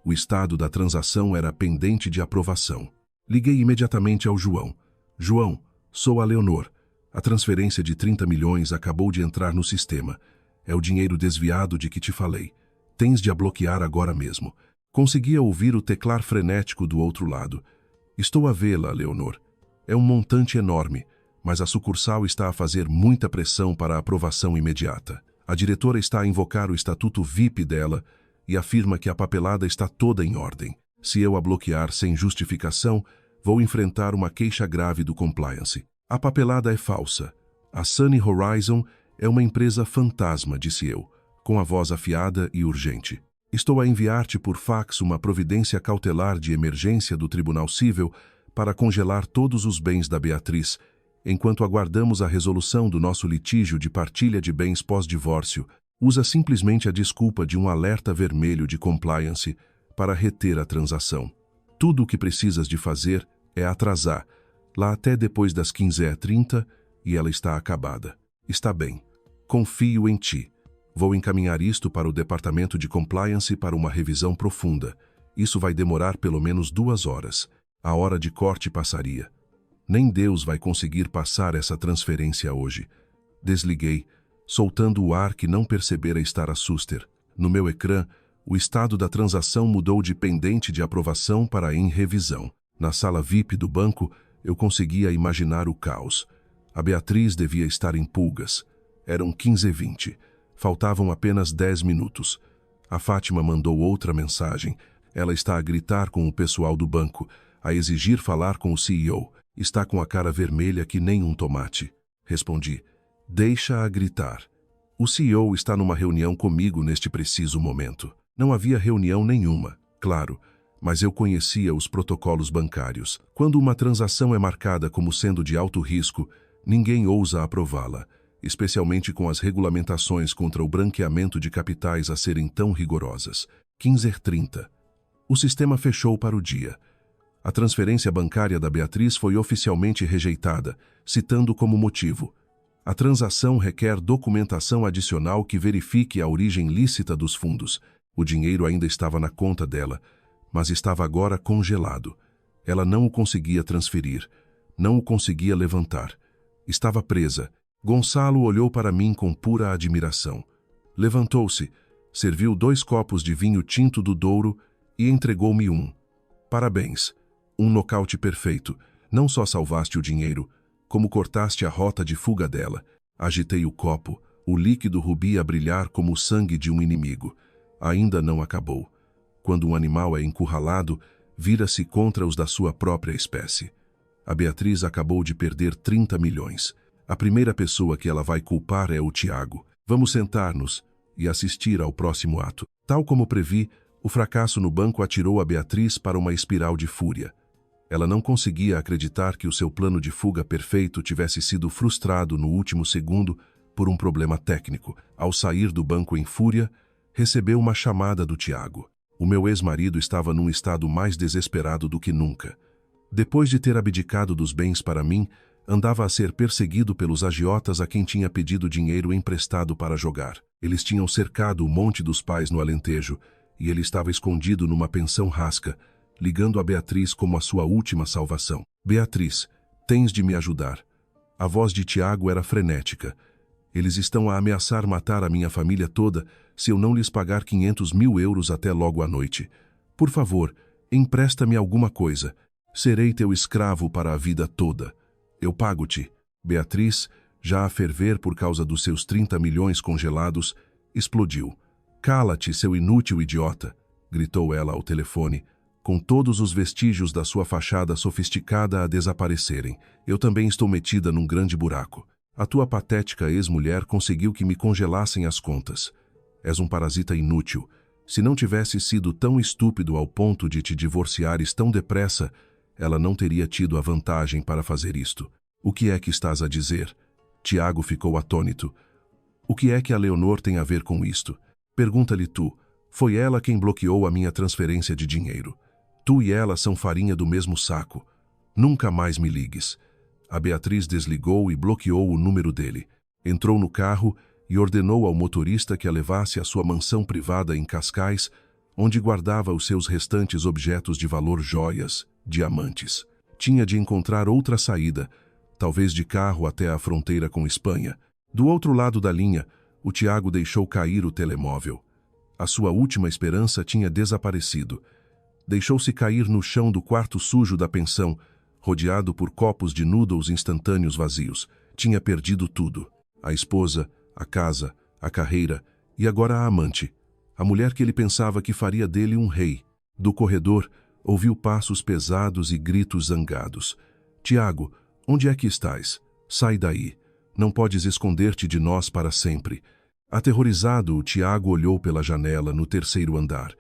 O estado da transação era pendente de aprovação. Liguei imediatamente ao João. João, sou a Leonor. A transferência de 30 milhões acabou de entrar no sistema. É o dinheiro desviado de que te falei. Tens de a bloquear agora mesmo. Conseguia ouvir o teclar frenético do outro lado. Estou a vê-la, Leonor. É um montante enorme, mas a sucursal está a fazer muita pressão para a aprovação imediata. A diretora está a invocar o estatuto VIP dela e afirma que a papelada está toda em ordem. Se eu a bloquear sem justificação, vou enfrentar uma queixa grave do compliance. A papelada é falsa. A Sunny Horizon é uma empresa fantasma, disse eu, com a voz afiada e urgente. Estou a enviar-te por fax uma providência cautelar de emergência do Tribunal Cível para congelar todos os bens da Beatriz, enquanto aguardamos a resolução do nosso litígio de partilha de bens pós-divórcio. Usa simplesmente a desculpa de um alerta vermelho de compliance para reter a transação. Tudo o que precisas de fazer é atrasar, lá até depois das 15h30, e ela está acabada. Está bem. Confio em ti. Vou encaminhar isto para o departamento de compliance para uma revisão profunda. Isso vai demorar pelo menos 2 horas. A hora de corte passaria. Nem Deus vai conseguir passar essa transferência hoje. Desliguei, soltando o ar que não percebera estar a suster. No meu ecrã, o estado da transação mudou de pendente de aprovação para em revisão. Na sala VIP do banco, eu conseguia imaginar o caos. A Beatriz devia estar em pulgas. Eram 15h20. Faltavam apenas 10 minutos. A Fátima mandou outra mensagem. Ela está a gritar com o pessoal do banco, a exigir falar com o CEO. Está com a cara vermelha que nem um tomate. Respondi: deixa-a gritar. O CEO está numa reunião comigo neste preciso momento. Não havia reunião nenhuma, claro, mas eu conhecia os protocolos bancários. Quando uma transação é marcada como sendo de alto risco, ninguém ousa aprová-la, especialmente com as regulamentações contra o branqueamento de capitais a serem tão rigorosas. 15h30. O sistema fechou para o dia. A transferência bancária da Beatriz foi oficialmente rejeitada, citando como motivo: a transação requer documentação adicional que verifique a origem lícita dos fundos. O dinheiro ainda estava na conta dela, mas estava agora congelado. Ela não o conseguia transferir, não o conseguia levantar. Estava presa. Gonçalo olhou para mim com pura admiração. Levantou-se, serviu 2 copos de vinho tinto do Douro e entregou-me um. Parabéns. Um nocaute perfeito. Não só salvaste o dinheiro, como cortaste a rota de fuga dela. Agitei o copo, o líquido rubi a brilhar como o sangue de um inimigo. Ainda não acabou. Quando um animal é encurralado, vira-se contra os da sua própria espécie. A Beatriz acabou de perder 30 milhões. A primeira pessoa que ela vai culpar é o Tiago. Vamos sentar-nos e assistir ao próximo ato. Tal como previ, o fracasso no banco atirou a Beatriz para uma espiral de fúria. Ela não conseguia acreditar que o seu plano de fuga perfeito tivesse sido frustrado no último segundo por um problema técnico. Ao sair do banco em fúria, recebeu uma chamada do Tiago. O meu ex-marido estava num estado mais desesperado do que nunca. Depois de ter abdicado dos bens para mim, andava a ser perseguido pelos agiotas a quem tinha pedido dinheiro emprestado para jogar. Eles tinham cercado o Monte dos Pais no Alentejo e ele estava escondido numa pensão rasca, ligando a Beatriz como a sua última salvação. Beatriz, tens de me ajudar. A voz de Tiago era frenética. Eles estão a ameaçar matar a minha família toda se eu não lhes pagar 500 mil euros até logo à noite. Por favor, empresta-me alguma coisa. Serei teu escravo para a vida toda. Eu pago-te. Beatriz, já a ferver por causa dos seus 30 milhões congelados, explodiu. Cala-te, seu inútil idiota, gritou ela ao telefone, com todos os vestígios da sua fachada sofisticada a desaparecerem. Eu também estou metida num grande buraco. A tua patética ex-mulher conseguiu que me congelassem as contas. És um parasita inútil. Se não tivesse sido tão estúpido ao ponto de te divorciares tão depressa, ela não teria tido a vantagem para fazer isto. O que é que estás a dizer? Tiago ficou atônito. O que é que a Leonor tem a ver com isto? Pergunta-lhe tu. Foi ela quem bloqueou a minha transferência de dinheiro. Tu e ela são farinha do mesmo saco. Nunca mais me ligues. A Beatriz desligou e bloqueou o número dele. Entrou no carro e ordenou ao motorista que a levasse à sua mansão privada em Cascais, onde guardava os seus restantes objetos de valor, joias, diamantes. Tinha de encontrar outra saída, talvez de carro até a fronteira com Espanha. Do outro lado da linha, o Tiago deixou cair o telemóvel. A sua última esperança tinha desaparecido. Deixou-se cair no chão do quarto sujo da pensão, rodeado por copos de noodles instantâneos vazios. Tinha perdido tudo. A esposa, a casa, a carreira e agora a amante. A mulher que ele pensava que faria dele um rei. Do corredor, ouviu passos pesados e gritos zangados. Tiago, onde é que estás? Sai daí. Não podes esconder-te de nós para sempre. Aterrorizado, o Tiago olhou pela janela no 3º andar.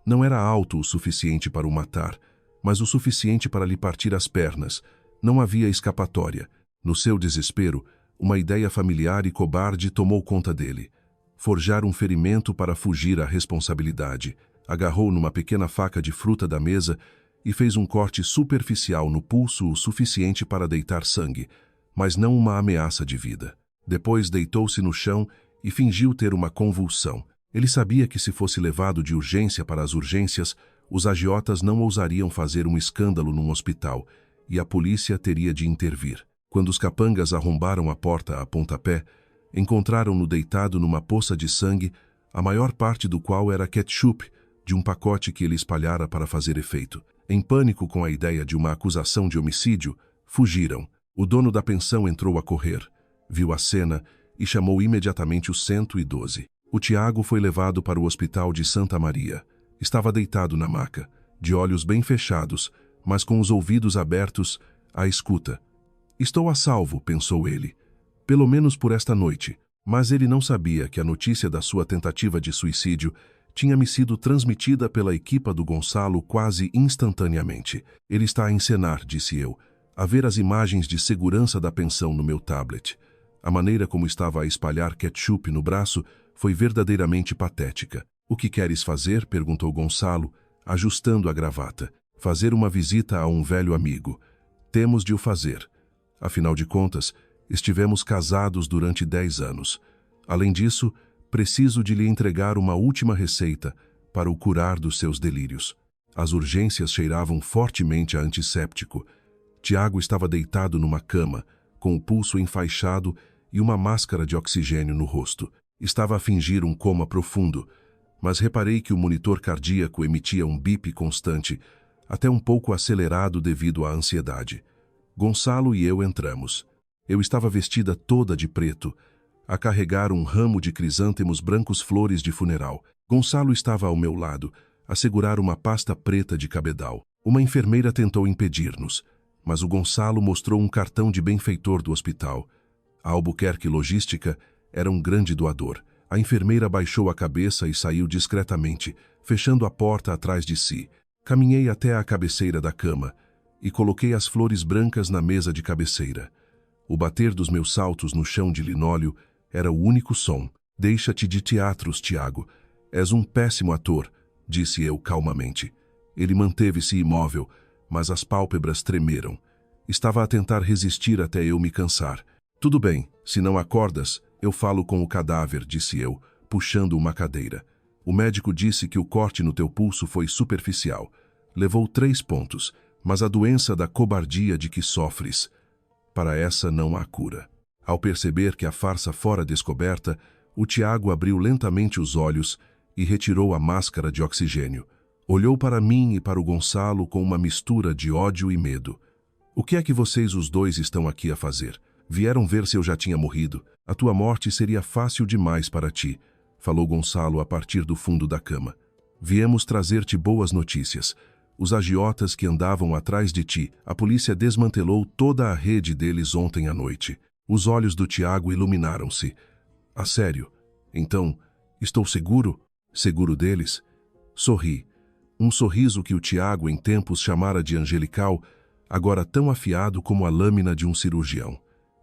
Não era alto o suficiente para o matar, mas o suficiente para lhe partir as pernas. Não havia escapatória. No seu desespero, uma ideia familiar e cobarde tomou conta dele. Forjar um ferimento para fugir à responsabilidade. Agarrou numa pequena faca de fruta da mesa e fez um corte superficial no pulso o suficiente para deitar sangue, mas não uma ameaça de vida. Depois deitou-se no chão e fingiu ter uma convulsão. Ele sabia que se fosse levado de urgência para as urgências, os agiotas não ousariam fazer um escândalo num hospital e a polícia teria de intervir. Quando os capangas arrombaram a porta a pontapé, encontraram-no deitado numa poça de sangue, a maior parte do qual era ketchup, de um pacote que ele espalhara para fazer efeito. Em pânico com a ideia de uma acusação de homicídio, fugiram. O dono da pensão entrou a correr, viu a cena e chamou imediatamente o 112. O Tiago foi levado para o hospital de Santa Maria. Estava deitado na maca, de olhos bem fechados, mas com os ouvidos abertos, à escuta. Estou a salvo, pensou ele. Pelo menos por esta noite. Mas ele não sabia que a notícia da sua tentativa de suicídio tinha me sido transmitida pela equipa do Gonçalo quase instantaneamente. Ele está a encenar, disse eu, a ver as imagens de segurança da pensão no meu tablet. A maneira como estava a espalhar ketchup no braço foi verdadeiramente patética. O que queres fazer? Perguntou Gonçalo, ajustando a gravata. Fazer uma visita a um velho amigo. Temos de o fazer. Afinal de contas, estivemos casados durante 10 anos. Além disso, preciso de lhe entregar uma última receita para o curar dos seus delírios. As urgências cheiravam fortemente a antisséptico. Tiago estava deitado numa cama, com o pulso enfaixado e uma máscara de oxigênio no rosto. Estava a fingir um coma profundo, mas reparei que o monitor cardíaco emitia um bip constante, até um pouco acelerado devido à ansiedade. Gonçalo e eu entramos. Eu estava vestida toda de preto, a carregar um ramo de crisântemos brancos, flores de funeral. Gonçalo estava ao meu lado, a segurar uma pasta preta de cabedal. Uma enfermeira tentou impedir-nos, mas o Gonçalo mostrou um cartão de benfeitor do hospital. A Albuquerque Logística era um grande doador. A enfermeira baixou a cabeça e saiu discretamente, fechando a porta atrás de si. Caminhei até à cabeceira da cama e coloquei as flores brancas na mesa de cabeceira. O bater dos meus saltos no chão de linóleo era o único som. Deixa-te de teatros, Tiago. És um péssimo ator, disse eu calmamente. Ele manteve-se imóvel, mas as pálpebras tremeram. Estava a tentar resistir até eu me cansar. Tudo bem, se não acordas, eu falo com o cadáver, disse eu, puxando uma cadeira. O médico disse que o corte no teu pulso foi superficial. Levou 3 pontos, mas a doença da cobardia de que sofres. Para essa não há cura. Ao perceber que a farsa fora descoberta, o Tiago abriu lentamente os olhos e retirou a máscara de oxigênio. Olhou para mim e para o Gonçalo com uma mistura de ódio e medo. O que é que vocês os dois estão aqui a fazer? Vieram ver se eu já tinha morrido. A tua morte seria fácil demais para ti, falou Gonçalo a partir do fundo da cama. Viemos trazer-te boas notícias. Os agiotas que andavam atrás de ti, a polícia desmantelou toda a rede deles ontem à noite. Os olhos do Tiago iluminaram-se. A sério? Então, estou seguro? Seguro deles? Sorri. Um sorriso que o Tiago em tempos chamara de angelical, agora tão afiado como a lâmina de um cirurgião.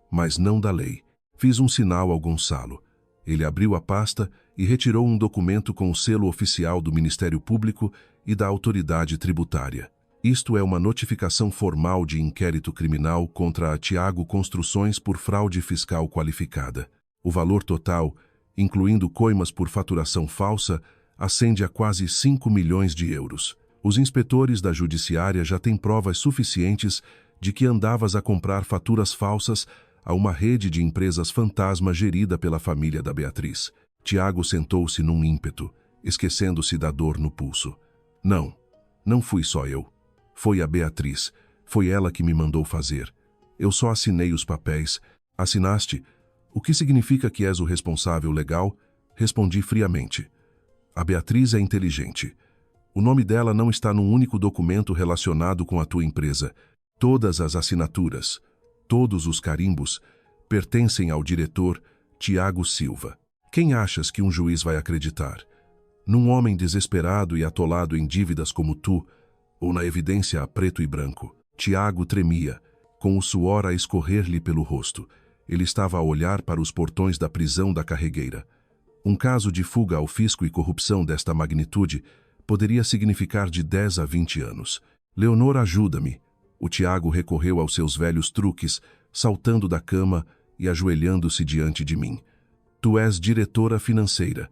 Mas não da lei. Fiz um sinal ao Gonçalo. Ele abriu a pasta e retirou um documento com o selo oficial do Ministério Público e da Autoridade Tributária. Isto é uma notificação formal de inquérito criminal contra a Tiago Construções por fraude fiscal qualificada. O valor total, incluindo coimas por faturação falsa, ascende a quase 5 milhões de euros. Os inspetores da Judiciária já têm provas suficientes de que andavas a comprar faturas falsas a uma rede de empresas fantasma gerida pela família da Beatriz. Tiago sentou-se num ímpeto, esquecendo-se da dor no pulso. Não fui só eu. Foi a Beatriz. Foi ela que me mandou fazer. Eu só assinei os papéis. Assinaste? O que significa que és o responsável legal? Respondi friamente. A Beatriz é inteligente. O nome dela não está num único documento relacionado com a tua empresa. Todas as assinaturas, todos os carimbos, pertencem ao diretor Tiago Silva. Quem achas que um juiz vai acreditar? Num homem desesperado e atolado em dívidas como tu, ou na evidência a preto e branco? Tiago tremia, com o suor a escorrer-lhe pelo rosto. Ele estava a olhar para os portões da prisão da Carregueira. Um caso de fuga ao fisco e corrupção desta magnitude poderia significar de 10 a 20 anos. Leonor, ajuda-me. O Tiago recorreu aos seus velhos truques, saltando da cama e ajoelhando-se diante de mim. Tu és diretora financeira.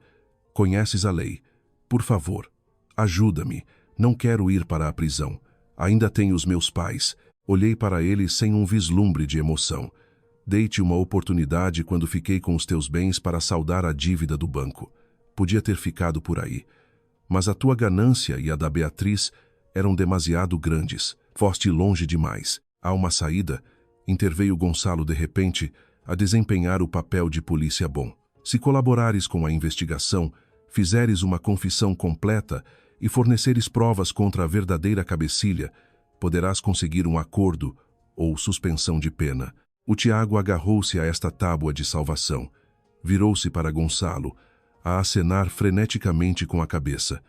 Conheces a lei. Por favor, ajuda-me. Não quero ir para a prisão. Ainda tenho os meus pais. Olhei para ele sem um vislumbre de emoção. Dei-te uma oportunidade quando fiquei com os teus bens para saldar a dívida do banco. Podia ter ficado por aí. Mas a tua ganância e a da Beatriz eram demasiado grandes. Foste longe demais. Há uma saída? Interveio Gonçalo de repente, a desempenhar o papel de polícia bom. Se colaborares com a investigação, fizeres uma confissão completa e forneceres provas contra a verdadeira cabecilha, poderás conseguir um acordo ou suspensão de pena. O Tiago agarrou-se a esta tábua de salvação. Virou-se para Gonçalo, a acenar freneticamente com a cabeça.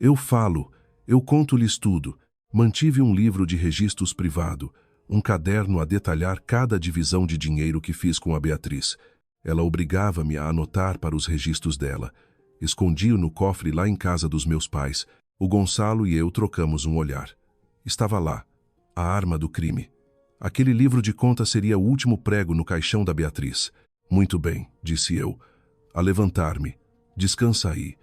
Eu falo, eu conto-lhes tudo. Mantive um livro de registros privado, um caderno a detalhar cada divisão de dinheiro que fiz com a Beatriz. Ela obrigava-me a anotar para os registros dela. Escondi-o no cofre lá em casa dos meus pais. O Gonçalo e eu trocamos um olhar. Estava lá, a arma do crime. Aquele livro de contas seria o último prego no caixão da Beatriz. Muito bem, disse eu, a levantar-me. Descansa aí.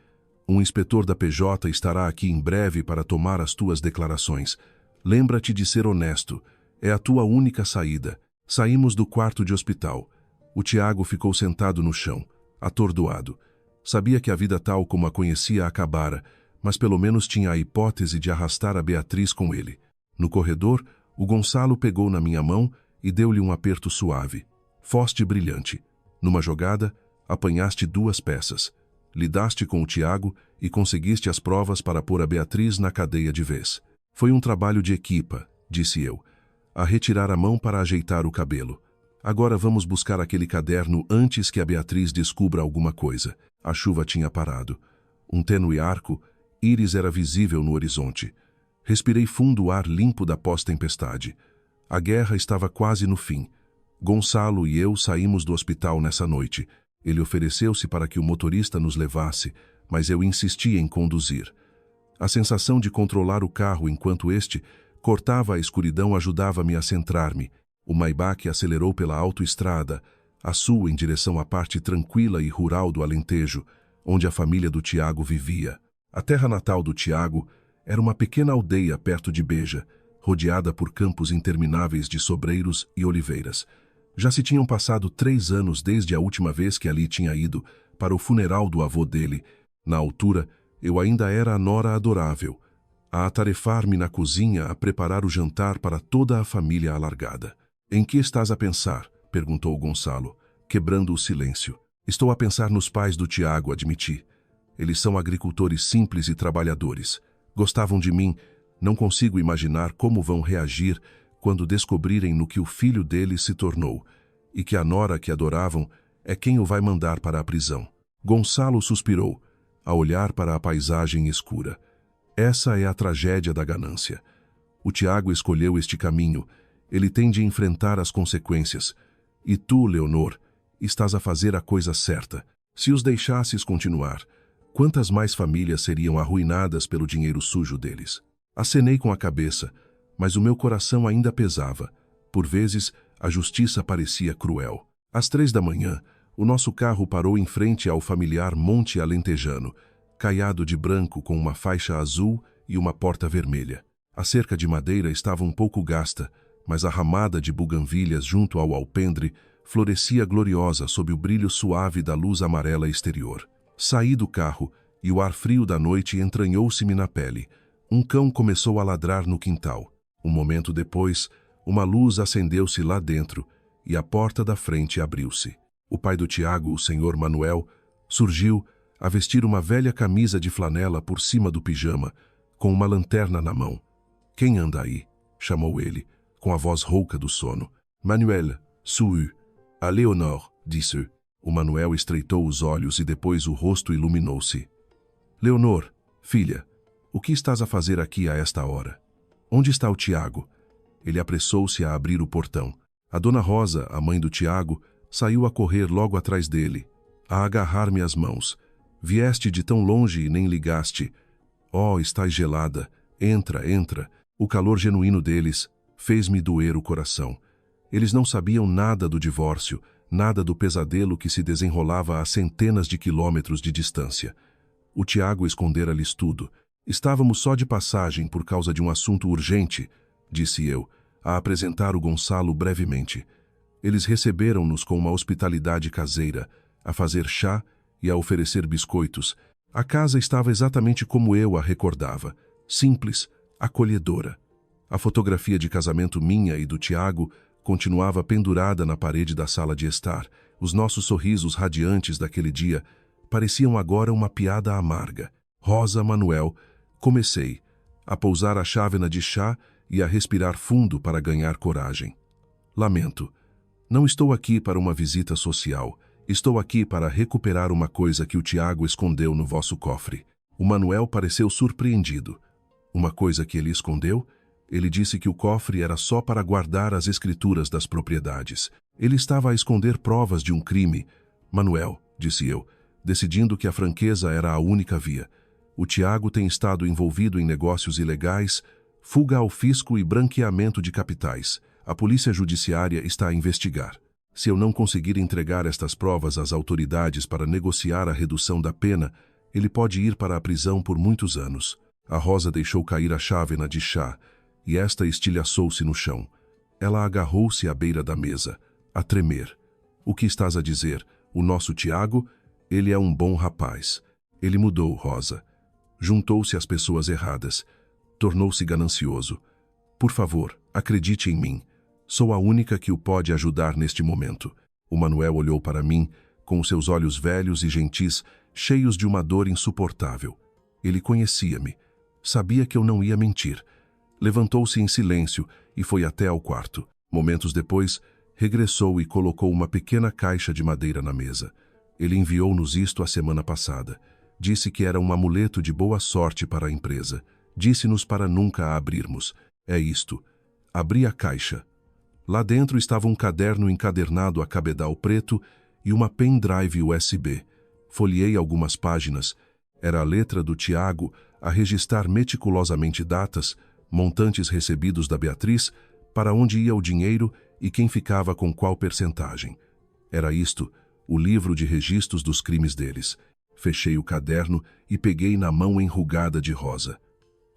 Um inspetor da PJ estará aqui em breve para tomar as tuas declarações. Lembra-te de ser honesto. É a tua única saída. Saímos do quarto de hospital. O Tiago ficou sentado no chão, atordoado. Sabia que a vida tal como a conhecia acabara, mas pelo menos tinha a hipótese de arrastar a Beatriz com ele. No corredor, o Gonçalo pegou na minha mão e deu-lhe um aperto suave. Foste brilhante. Numa jogada, apanhaste 2 peças. Lidaste com o Tiago e conseguiste as provas para pôr a Beatriz na cadeia de vez. Foi um trabalho de equipa, disse eu, a retirar a mão para ajeitar o cabelo. Agora vamos buscar aquele caderno antes que a Beatriz descubra alguma coisa. A chuva tinha parado. Um tênue arco, íris era visível no horizonte. Respirei fundo o ar limpo da pós-tempestade. A guerra estava quase no fim. Gonçalo e eu saímos do hospital nessa noite. Ele ofereceu-se para que o motorista nos levasse, mas eu insisti em conduzir. A sensação de controlar o carro enquanto este cortava a escuridão ajudava-me a centrar-me. O Maybach acelerou pela autoestrada, a sul em direção à parte tranquila e rural do Alentejo, onde a família do Tiago vivia. A terra natal do Tiago era uma pequena aldeia perto de Beja, rodeada por campos intermináveis de sobreiros e oliveiras. Já se tinham passado 3 anos desde a última vez que ali tinha ido para o funeral do avô dele. Na altura, eu ainda era a nora adorável, a atarefar-me na cozinha a preparar o jantar para toda a família alargada. «Em que estás a pensar?» perguntou Gonçalo, quebrando o silêncio. «Estou a pensar nos pais do Tiago», admiti. Eles são agricultores simples e trabalhadores. Gostavam de mim. Não consigo imaginar como vão reagir quando descobrirem no que o filho deles se tornou, e que a nora que adoravam é quem o vai mandar para a prisão. Gonçalo suspirou, a olhar para a paisagem escura. Essa é a tragédia da ganância. O Tiago escolheu este caminho. Ele tem de enfrentar as consequências. E tu, Leonor, estás a fazer a coisa certa. Se os deixasses continuar, quantas mais famílias seriam arruinadas pelo dinheiro sujo deles? Acenei com a cabeça, mas o meu coração ainda pesava. Por vezes, a justiça parecia cruel. Às 3 da manhã, o nosso carro parou em frente ao familiar Monte Alentejano, caiado de branco com uma faixa azul e uma porta vermelha. A cerca de madeira estava um pouco gasta, mas a ramada de buganvílias junto ao alpendre florescia gloriosa sob o brilho suave da luz amarela exterior. Saí do carro e o ar frio da noite entranhou-se-me na pele. Um cão começou a ladrar no quintal. Um momento depois, uma luz acendeu-se lá dentro e a porta da frente abriu-se. O pai do Tiago, o senhor Manuel, surgiu a vestir uma velha camisa de flanela por cima do pijama, com uma lanterna na mão. «Quem anda aí?» chamou ele, com a voz rouca do sono. «Manuel, sou a Leonor», disse. O Manuel estreitou os olhos e depois o rosto iluminou-se. «Leonor, filha, o que estás a fazer aqui a esta hora? Onde está o Tiago?» Ele apressou-se a abrir o portão. A dona Rosa, a mãe do Tiago, saiu a correr logo atrás dele, a agarrar-me as mãos. «Vieste de tão longe e nem ligaste. Oh, estás gelada. Entra, entra». O calor genuíno deles fez-me doer o coração. Eles não sabiam nada do divórcio, nada do pesadelo que se desenrolava a centenas de quilômetros de distância. O Tiago escondera-lhes tudo. «Estávamos só de passagem por causa de um assunto urgente», disse eu, a apresentar o Gonçalo brevemente. Eles receberam-nos com uma hospitalidade caseira, a fazer chá e a oferecer biscoitos. A casa estava exatamente como eu a recordava, simples, acolhedora. A fotografia de casamento minha e do Tiago continuava pendurada na parede da sala de estar. Os nossos sorrisos radiantes daquele dia pareciam agora uma piada amarga. «Rosa, Manuel», comecei a pousar a chávena de chá e a respirar fundo para ganhar coragem. «Lamento. Não estou aqui para uma visita social. Estou aqui para recuperar uma coisa que o Tiago escondeu no vosso cofre». O Manuel pareceu surpreendido. «Uma coisa que ele escondeu?» Ele disse que o cofre era só para guardar as escrituras das propriedades. Ele estava a esconder provas de um crime. «Manuel», disse eu, decidindo que a franqueza era a única via. «O Tiago tem estado envolvido em negócios ilegais, fuga ao fisco e branqueamento de capitais. A polícia judiciária está a investigar. Se eu não conseguir entregar estas provas às autoridades para negociar a redução da pena, ele pode ir para a prisão por muitos anos». A Rosa deixou cair a chávena de chá, e esta estilhaçou-se no chão. Ela agarrou-se à beira da mesa, a tremer. «O que estás a dizer? O nosso Tiago?» Ele é um bom rapaz. Ele mudou, Rosa. Juntou-se às pessoas erradas. Tornou-se ganancioso. Por favor, acredite em mim. Sou a única que o pode ajudar neste momento. O Manuel olhou para mim, com os seus olhos velhos e gentis, cheios de uma dor insuportável. Ele conhecia-me. Sabia que eu não ia mentir. Levantou-se em silêncio e foi até ao quarto. Momentos depois, regressou e colocou uma pequena caixa de madeira na mesa. Ele enviou-nos isto a semana passada. Disse que era um amuleto de boa sorte para a empresa. Disse-nos para nunca a abrirmos. É isto. Abri a caixa. Lá dentro estava um caderno encadernado a cabedal preto e uma pendrive USB. Folheei algumas páginas. Era a letra do Tiago a registrar meticulosamente datas, montantes recebidos da Beatriz, para onde ia o dinheiro e quem ficava com qual percentagem. Era isto, o livro de registros dos crimes deles. Fechei o caderno e peguei na mão enrugada de Rosa.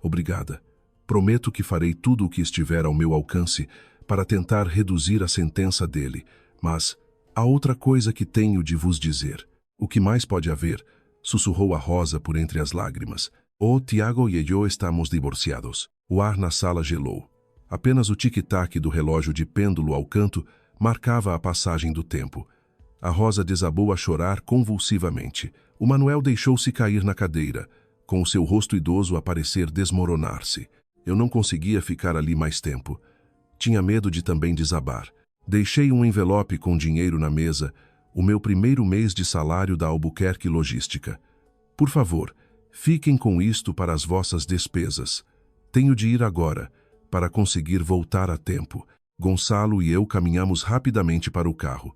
Obrigada. Prometo que farei tudo o que estiver ao meu alcance para tentar reduzir a sentença dele, mas há outra coisa que tenho de vos dizer. O que mais pode haver? Sussurrou a Rosa por entre as lágrimas. Oh, Tiago e eu estamos divorciados. O ar na sala gelou. Apenas o tic-tac do relógio de pêndulo ao canto marcava a passagem do tempo. A Rosa desabou a chorar convulsivamente. O Manuel deixou-se cair na cadeira, com o seu rosto idoso a parecer desmoronar-se. Eu não conseguia ficar ali mais tempo. Tinha medo de também desabar. Deixei um envelope com dinheiro na mesa, o meu primeiro mês de salário da Albuquerque Logística. Por favor, fiquem com isto para as vossas despesas. Tenho de ir agora, para conseguir voltar a tempo. Gonçalo e eu caminhamos rapidamente para o carro.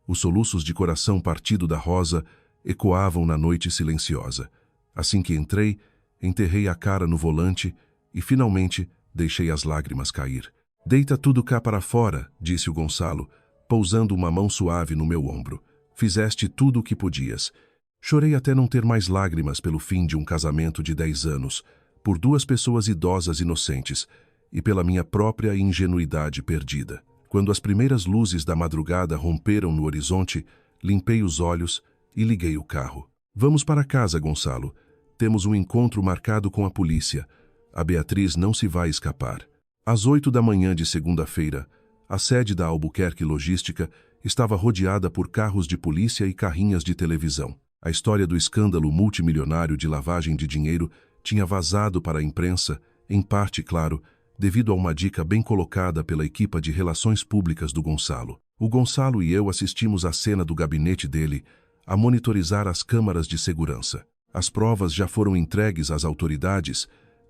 Os soluços de coração partido da Rosa ecoavam na noite silenciosa. Assim que entrei, enterrei a cara no volante e, finalmente, deixei as lágrimas cair. Deita tudo cá para fora, disse o Gonçalo, pousando uma mão suave no meu ombro. Fizeste tudo o que podias. Chorei até não ter mais lágrimas pelo fim de um casamento de 10 anos, por duas pessoas idosas inocentes, e pela minha própria ingenuidade perdida. Quando as primeiras luzes da madrugada romperam no horizonte, limpei os olhos e liguei o carro. Vamos para casa, Gonçalo. Temos um encontro marcado com a polícia. A Beatriz não se vai escapar. Às 8 da manhã de segunda-feira, a sede da Albuquerque Logística estava rodeada por carros de polícia e carrinhas de televisão. A história do escândalo multimilionário de lavagem de dinheiro tinha vazado para a imprensa, em parte, claro, devido a uma dica bem colocada pela equipa de relações públicas do Gonçalo. O Gonçalo e eu assistimos à cena do gabinete dele a monitorizar as câmaras de segurança. As provas já foram entregues às autoridades?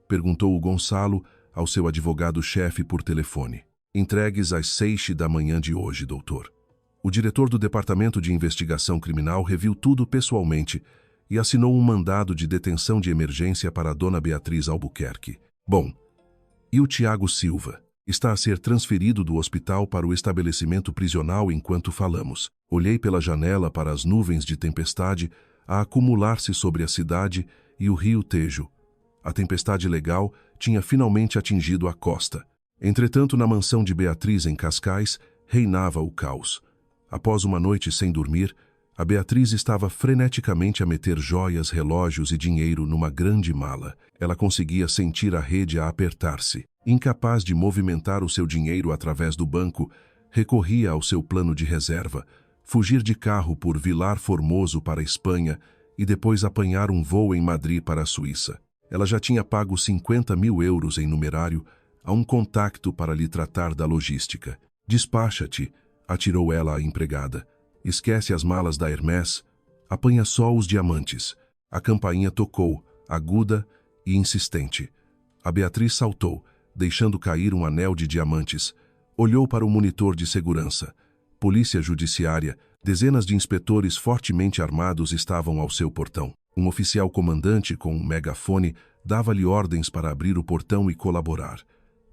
Perguntou o Gonçalo ao seu advogado-chefe por telefone. Entregues às 6 da manhã de hoje, doutor. O diretor do Departamento de Investigação Criminal reviu tudo pessoalmente e assinou um mandado de detenção de emergência para a dona Beatriz Albuquerque. Bom, e o Tiago Silva? Está a ser transferido do hospital para o estabelecimento prisional enquanto falamos. Olhei pela janela para as nuvens de tempestade a acumular-se sobre a cidade e o rio Tejo. A tempestade legal tinha finalmente atingido a costa. Entretanto, na mansão de Beatriz em Cascais, reinava o caos. Após uma noite sem dormir, a Beatriz estava freneticamente a meter joias, relógios e dinheiro numa grande mala. Ela conseguia sentir a rede a apertar-se. Incapaz de movimentar o seu dinheiro através do banco, recorria ao seu plano de reserva, fugir de carro por Vilar Formoso para a Espanha e depois apanhar um voo em Madrid para a Suíça. Ela já tinha pago 50 mil euros em numerário a um contacto para lhe tratar da logística. Despacha-te, atirou ela à empregada. Esquece as malas da Hermès, apanha só os diamantes. A campainha tocou, aguda e insistente. A Beatriz saltou, deixando cair um anel de diamantes. Olhou para o monitor de segurança. Polícia Judiciária, dezenas de inspetores fortemente armados estavam ao seu portão. Um oficial comandante com um megafone dava-lhe ordens para abrir o portão e colaborar.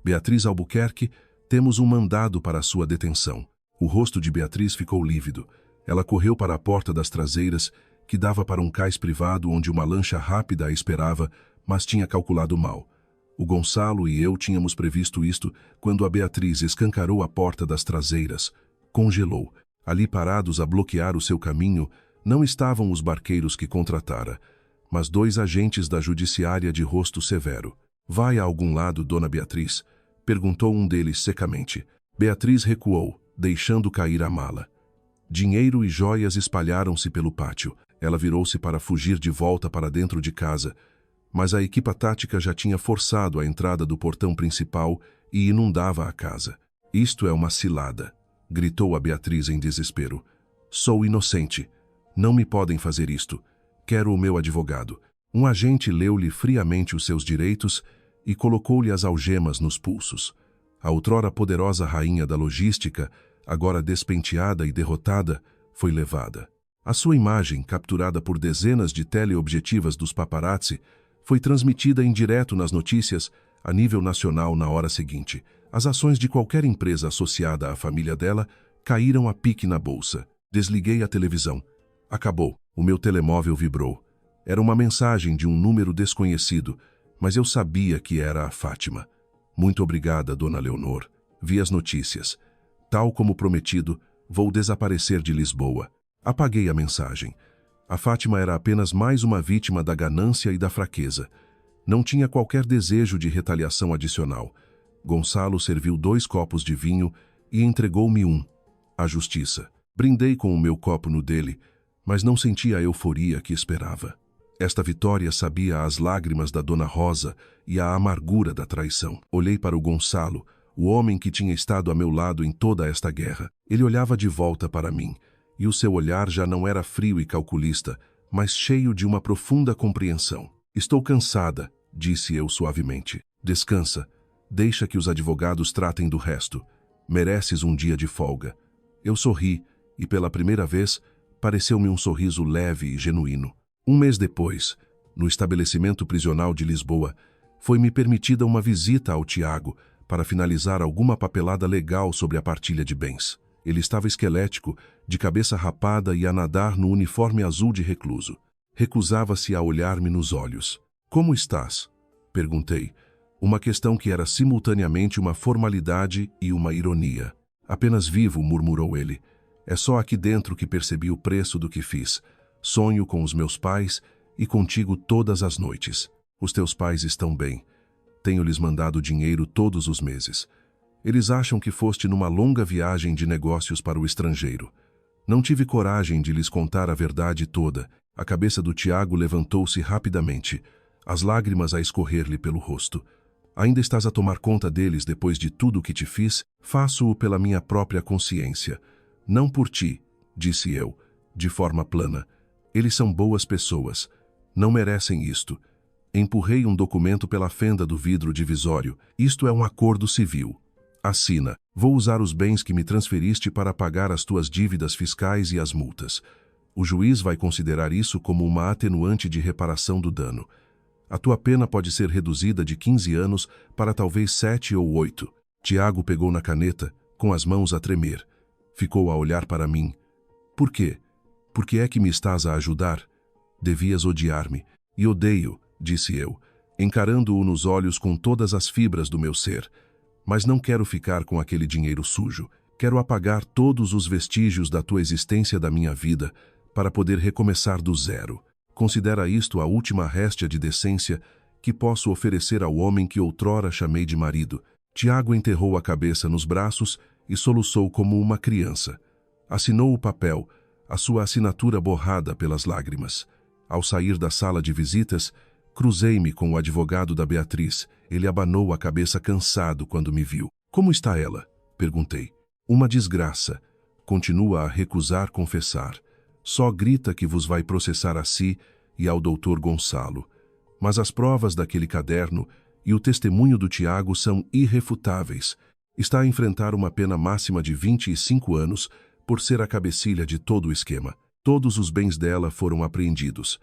Beatriz Albuquerque, temos um mandado para a sua detenção. O rosto de Beatriz ficou lívido. Ela correu para a porta das traseiras, que dava para um cais privado onde uma lancha rápida a esperava, mas tinha calculado mal. O Gonçalo e eu tínhamos previsto isto quando a Beatriz escancarou a porta das traseiras. Congelou. Ali parados a bloquear o seu caminho, Não estavam os barqueiros que contratara, mas 2 agentes da judiciária de rosto severo. Vai a algum lado, Dona Beatriz? Perguntou um deles secamente. Beatriz recuou, deixando cair a mala. Dinheiro e joias espalharam-se pelo pátio. Ela virou-se para fugir de volta para dentro de casa, mas a equipa tática já tinha forçado a entrada do portão principal e inundava a casa. Isto é uma cilada, gritou a Beatriz em desespero. Sou inocente. Não me podem fazer isto. Quero o meu advogado. Um agente leu-lhe friamente os seus direitos e colocou-lhe as algemas nos pulsos. A outrora poderosa rainha da logística, agora despenteada e derrotada, foi levada. A sua imagem, capturada por dezenas de teleobjetivas dos paparazzi, foi transmitida em direto nas notícias a nível nacional na hora seguinte. As ações de qualquer empresa associada à família dela caíram a pique na bolsa. Desliguei a televisão. Acabou. O meu telemóvel vibrou. Era uma mensagem de um número desconhecido, mas eu sabia que era a Fátima. Muito obrigada, Dona Leonor. Vi as notícias. Tal como prometido, vou desaparecer de Lisboa. Apaguei a mensagem. A Fátima era apenas mais uma vítima da ganância e da fraqueza. Não tinha qualquer desejo de retaliação adicional. Gonçalo serviu 2 copos de vinho e entregou-me um. A justiça. Brindei com o meu copo no dele, mas não senti a euforia que esperava. Esta vitória sabia as lágrimas da Dona Rosa e a amargura da traição. Olhei para o Gonçalo, o homem que tinha estado a meu lado em toda esta guerra. Ele olhava de volta para mim, e o seu olhar já não era frio e calculista, mas cheio de uma profunda compreensão. Estou cansada, disse eu suavemente. Descansa. Deixa que os advogados tratem do resto. Mereces um dia de folga. Eu sorri, e pela primeira vez, pareceu-me um sorriso leve e genuíno. Um mês depois, no estabelecimento prisional de Lisboa, foi-me permitida uma visita ao Tiago para finalizar alguma papelada legal sobre a partilha de bens. Ele estava esquelético, de cabeça rapada e a nadar no uniforme azul de recluso. Recusava-se a olhar-me nos olhos. Como estás? Perguntei. Uma questão que era simultaneamente uma formalidade e uma ironia. Apenas vivo, murmurou ele. É só aqui dentro que percebi o preço do que fiz. Sonho com os meus pais e contigo todas as noites. Os teus pais estão bem. Tenho-lhes mandado dinheiro todos os meses. Eles acham que foste numa longa viagem de negócios para o estrangeiro. Não tive coragem de lhes contar a verdade toda. A cabeça do Tiago levantou-se rapidamente, as lágrimas a escorrer-lhe pelo rosto. Ainda estás a tomar conta deles depois de tudo o que te fiz? Faço-o pela minha própria consciência. Não por ti, disse eu, de forma plana. Eles são boas pessoas. Não merecem isto. Empurrei um documento pela fenda do vidro divisório. Isto é um acordo civil. Assina. Vou usar os bens que me transferiste para pagar as tuas dívidas fiscais e as multas. O juiz vai considerar isso como uma atenuante de reparação do dano. A tua pena pode ser reduzida de 15 anos para talvez 7 ou 8. Tiago pegou na caneta, com as mãos a tremer. Ficou a olhar para mim. Por quê? Por que é que me estás a ajudar? Devias odiar-me. E odeio, disse eu, encarando-o nos olhos com todas as fibras do meu ser. Mas não quero ficar com aquele dinheiro sujo. Quero apagar todos os vestígios da tua existência da minha vida para poder recomeçar do zero. Considera isto a última réstia de decência que posso oferecer ao homem que outrora chamei de marido. Tiago enterrou a cabeça nos braços e soluçou como uma criança. Assinou o papel, a sua assinatura borrada pelas lágrimas. Ao sair da sala de visitas, cruzei-me com o advogado da Beatriz. Ele abanou a cabeça cansado quando me viu. Como está ela? Perguntei. Uma desgraça. Continua a recusar confessar. Só grita que vos vai processar a si e ao doutor Gonçalo. Mas as provas daquele caderno e o testemunho do Tiago são irrefutáveis. Está a enfrentar uma pena máxima de 25 anos por ser a cabecilha de todo o esquema. Todos os bens dela foram apreendidos.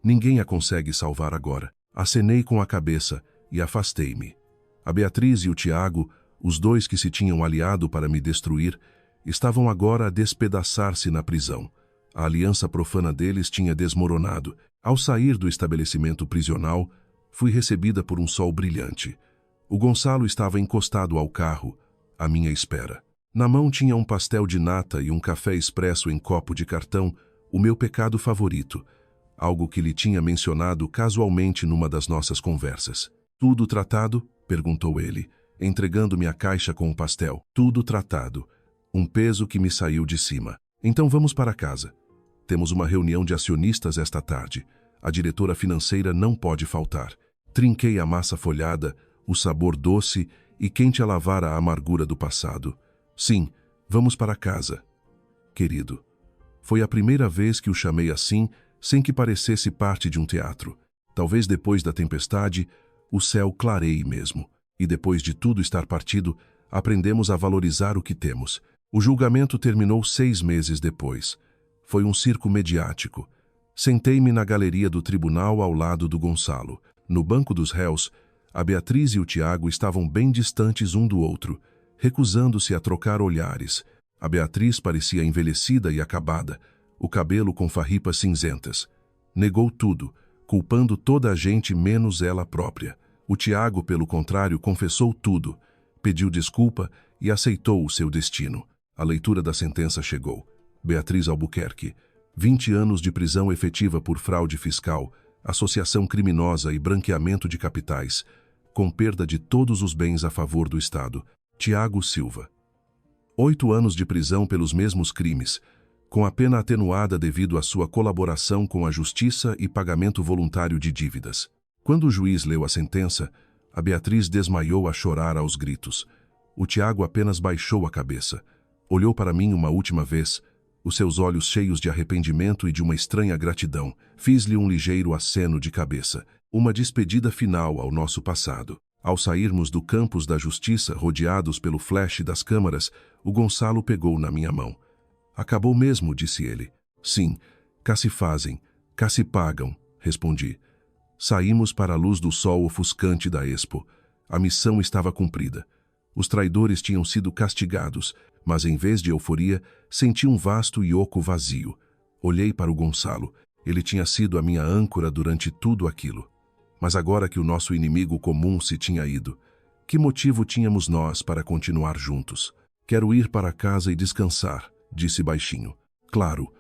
Ninguém a consegue salvar agora. Acenei com a cabeça e afastei-me. A Beatriz e o Tiago, os dois que se tinham aliado para me destruir, estavam agora a despedaçar-se na prisão. A aliança profana deles tinha desmoronado. Ao sair do estabelecimento prisional, fui recebida por um sol brilhante. O Gonçalo estava encostado ao carro, à minha espera. Na mão tinha um pastel de nata e um café expresso em copo de cartão, o meu pecado favorito, algo que lhe tinha mencionado casualmente numa das nossas conversas. Tudo tratado? Perguntou ele, entregando-me a caixa com o pastel. Tudo tratado. Um peso que me saiu de cima. Então vamos para casa. Temos uma reunião de acionistas esta tarde. A diretora financeira não pode faltar. Trinquei a massa folhada, o sabor doce e quente a lavar a amargura do passado. Sim, vamos para casa. Querido, foi a primeira vez que o chamei assim, sem que parecesse parte de um teatro. Talvez depois da tempestade, o céu clareie mesmo. E depois de tudo estar partido, aprendemos a valorizar o que temos. O julgamento terminou 6 meses depois. Foi um circo mediático. Sentei-me na galeria do tribunal ao lado do Gonçalo. No banco dos réus, a Beatriz e o Tiago estavam bem distantes um do outro, recusando-se a trocar olhares. A Beatriz parecia envelhecida e acabada, o cabelo com farripas cinzentas. Negou tudo, culpando toda a gente menos ela própria. O Tiago, pelo contrário, confessou tudo, pediu desculpa e aceitou o seu destino. A leitura da sentença chegou. Beatriz Albuquerque, 20 anos de prisão efetiva por fraude fiscal, associação criminosa e branqueamento de capitais, com perda de todos os bens a favor do Estado. Tiago Silva. 8 anos de prisão pelos mesmos crimes, com a pena atenuada devido à sua colaboração com a justiça e pagamento voluntário de dívidas. Quando o juiz leu a sentença, a Beatriz desmaiou a chorar aos gritos. O Tiago apenas baixou a cabeça. Olhou para mim uma última vez, os seus olhos cheios de arrependimento e de uma estranha gratidão. Fiz-lhe um ligeiro aceno de cabeça, uma despedida final ao nosso passado. Ao sairmos do campus da justiça, rodeados pelo flash das câmaras, o Gonçalo pegou na minha mão. Acabou mesmo, disse ele. Sim, cá se fazem, cá se pagam, respondi. Saímos para a luz do sol ofuscante da Expo. A missão estava cumprida. Os traidores tinham sido castigados, mas em vez de euforia, senti um vasto e oco vazio. Olhei para o Gonçalo. Ele tinha sido a minha âncora durante tudo aquilo. Mas agora que o nosso inimigo comum se tinha ido, que motivo tínhamos nós para continuar juntos? Quero ir para casa e descansar, disse baixinho. Claro,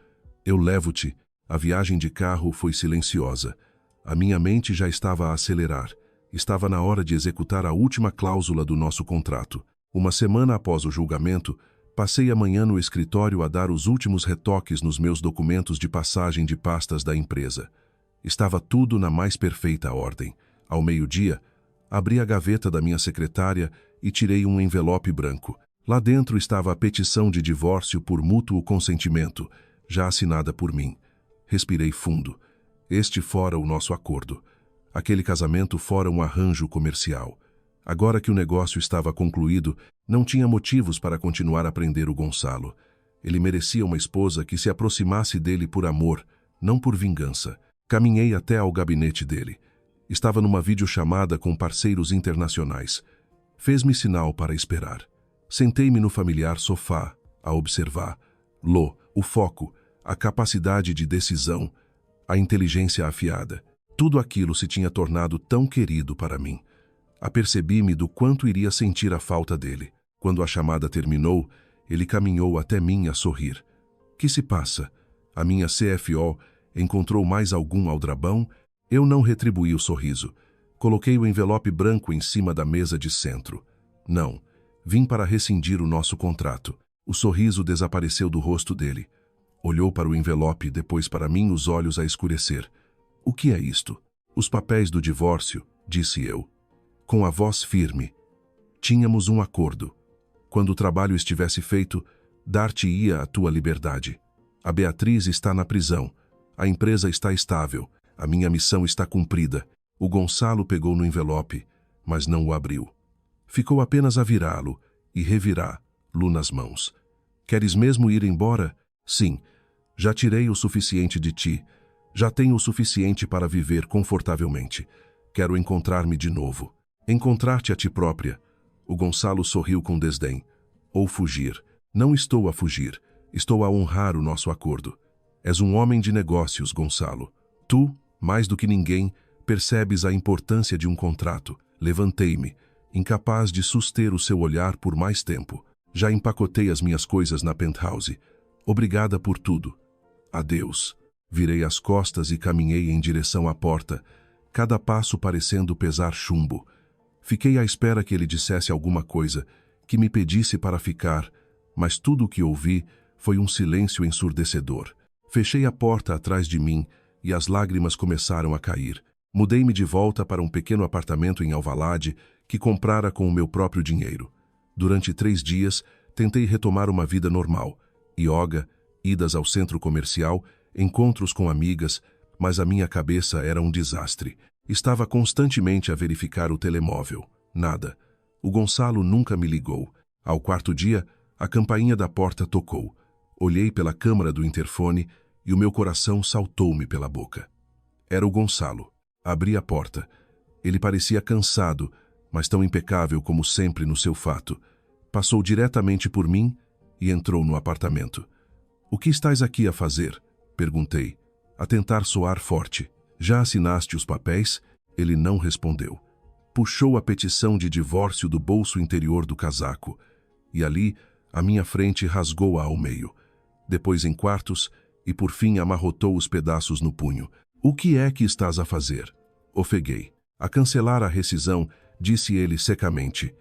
eu levo-te. A viagem de carro foi silenciosa. A minha mente já estava a acelerar. Estava na hora de executar a última cláusula do nosso contrato. Uma semana após o julgamento, passei a manhã no escritório a dar os últimos retoques nos meus documentos de passagem de pastas da empresa. Estava tudo na mais perfeita ordem. Ao meio-dia, abri a gaveta da minha secretária e tirei um envelope branco. Lá dentro estava a petição de divórcio por mútuo consentimento, já assinada por mim. Respirei fundo. Este fora o nosso acordo. Aquele casamento fora um arranjo comercial. Agora que o negócio estava concluído, não tinha motivos para continuar a prender o Gonçalo. Ele merecia uma esposa que se aproximasse dele por amor, não por vingança. Caminhei até ao gabinete dele. Estava numa videochamada com parceiros internacionais. Fez-me sinal para esperar. Sentei-me no familiar sofá, a observar. O foco, a capacidade de decisão, a inteligência afiada. Tudo aquilo se tinha tornado tão querido para mim. Apercebi-me do quanto iria sentir a falta dele. Quando a chamada terminou, ele caminhou até mim a sorrir. Que se passa? A minha CFO encontrou mais algum aldrabão? Eu não retribuí o sorriso. Coloquei o envelope branco em cima da mesa de centro. Não, vim para rescindir o nosso contrato. O sorriso desapareceu do rosto dele. Olhou para o envelope, depois para mim, os olhos a escurecer. O que é isto? Os papéis do divórcio, disse eu. Com a voz firme. Tínhamos um acordo. Quando o trabalho estivesse feito, dar-te-ia a tua liberdade. A Beatriz está na prisão. A empresa está estável. A minha missão está cumprida. O Gonçalo pegou no envelope, mas não o abriu. Ficou apenas a virá-lo e revirá-lo nas mãos. Queres mesmo ir embora? Sim. Já tirei o suficiente de ti. Já tenho o suficiente para viver confortavelmente. Quero encontrar-me de novo. Encontrar-te a ti própria. O Gonçalo sorriu com desdém. Ou fugir. Não estou a fugir. Estou a honrar o nosso acordo. És um homem de negócios, Gonçalo. Tu, mais do que ninguém, percebes a importância de um contrato. Levantei-me, incapaz de suster o seu olhar por mais tempo. Já empacotei as minhas coisas na penthouse. Obrigada por tudo. Adeus. Virei as costas e caminhei em direção à porta, cada passo parecendo pesar chumbo. Fiquei à espera que ele dissesse alguma coisa, que me pedisse para ficar, mas tudo o que ouvi foi um silêncio ensurdecedor. Fechei a porta atrás de mim e as lágrimas começaram a cair. Mudei-me de volta para um pequeno apartamento em Alvalade que comprara com o meu próprio dinheiro. Durante 3 dias, tentei retomar uma vida normal. Yoga, idas ao centro comercial, encontros com amigas, mas a minha cabeça era um desastre. Estava constantemente a verificar o telemóvel. Nada. O Gonçalo nunca me ligou. Ao 4º dia, a campainha da porta tocou. Olhei pela câmara do interfone e o meu coração saltou-me pela boca. Era o Gonçalo. Abri a porta. Ele parecia cansado, mas tão impecável como sempre no seu fato. Passou diretamente por mim e entrou no apartamento. "O que estás aqui a fazer?" perguntei, a tentar soar forte. "Já assinaste os papéis?" Ele não respondeu. Puxou a petição de divórcio do bolso interior do casaco, e ali, à minha frente, rasgou-a ao meio. Depois em quartos, e por fim amarrotou os pedaços no punho. "O que é que estás a fazer?" Ofeguei. "A cancelar a rescisão", disse ele secamente.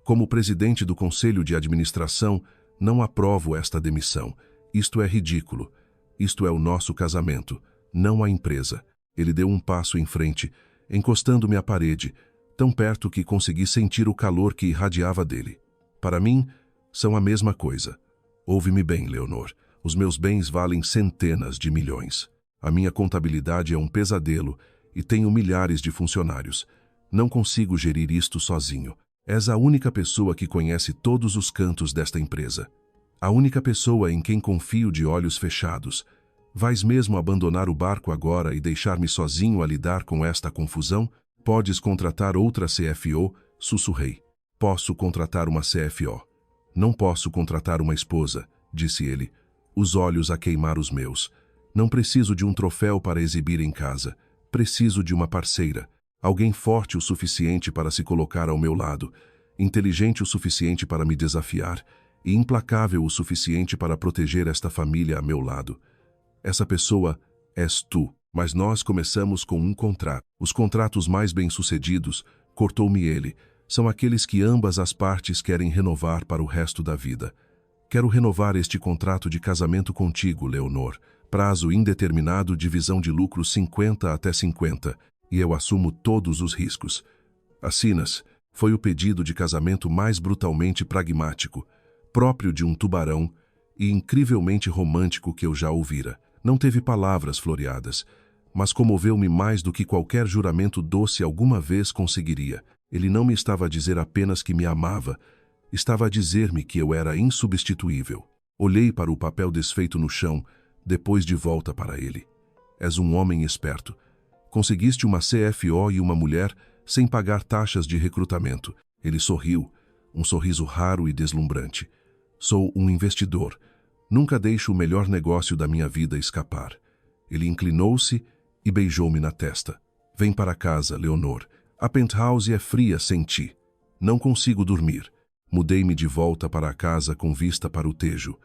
"Como presidente do Conselho de Administração, não aprovo esta demissão. Isto é ridículo. Isto é o nosso casamento, não a empresa." Ele deu um passo em frente, encostando-me à parede, tão perto que consegui sentir o calor que irradiava dele. "Para mim, são a mesma coisa. Ouve-me bem, Leonor. Os meus bens valem centenas de milhões. A minha contabilidade é um pesadelo e tenho milhares de funcionários. Não consigo gerir isto sozinho. És a única pessoa que conhece todos os cantos desta empresa. A única pessoa em quem confio de olhos fechados. Vais mesmo abandonar o barco agora e deixar-me sozinho a lidar com esta confusão? Podes contratar outra CFO, sussurrei. Posso contratar uma CFO. Não posso contratar uma esposa, disse ele, os olhos a queimar os meus. Não preciso de um troféu para exibir em casa. Preciso de uma parceira. Alguém forte o suficiente para se colocar ao meu lado, inteligente o suficiente para me desafiar e implacável o suficiente para proteger esta família a meu lado. Essa pessoa és tu, mas nós começamos com um contrato. Os contratos mais bem-sucedidos, cortou-me ele, são aqueles que ambas as partes querem renovar para o resto da vida. Quero renovar este contrato de casamento contigo, Leonor. Prazo indeterminado, divisão de lucros 50 até 50, e eu assumo todos os riscos. Assinas? Foi o pedido de casamento mais brutalmente pragmático, próprio de um tubarão e incrivelmente romântico que eu já ouvira. Não teve palavras floreadas, mas comoveu-me mais do que qualquer juramento doce alguma vez conseguiria. Ele não me estava a dizer apenas que me amava, estava a dizer-me que eu era insubstituível. Olhei para o papel desfeito no chão, depois de volta para ele. És um homem esperto. Conseguiste uma CFO e uma mulher sem pagar taxas de recrutamento. Ele sorriu, um sorriso raro e deslumbrante. Sou um investidor. Nunca deixo o melhor negócio da minha vida escapar. Ele inclinou-se e beijou-me na testa. Vem para casa, Leonor. A penthouse é fria sem ti. Não consigo dormir. Mudei-me de volta para a casa com vista para o Tejo.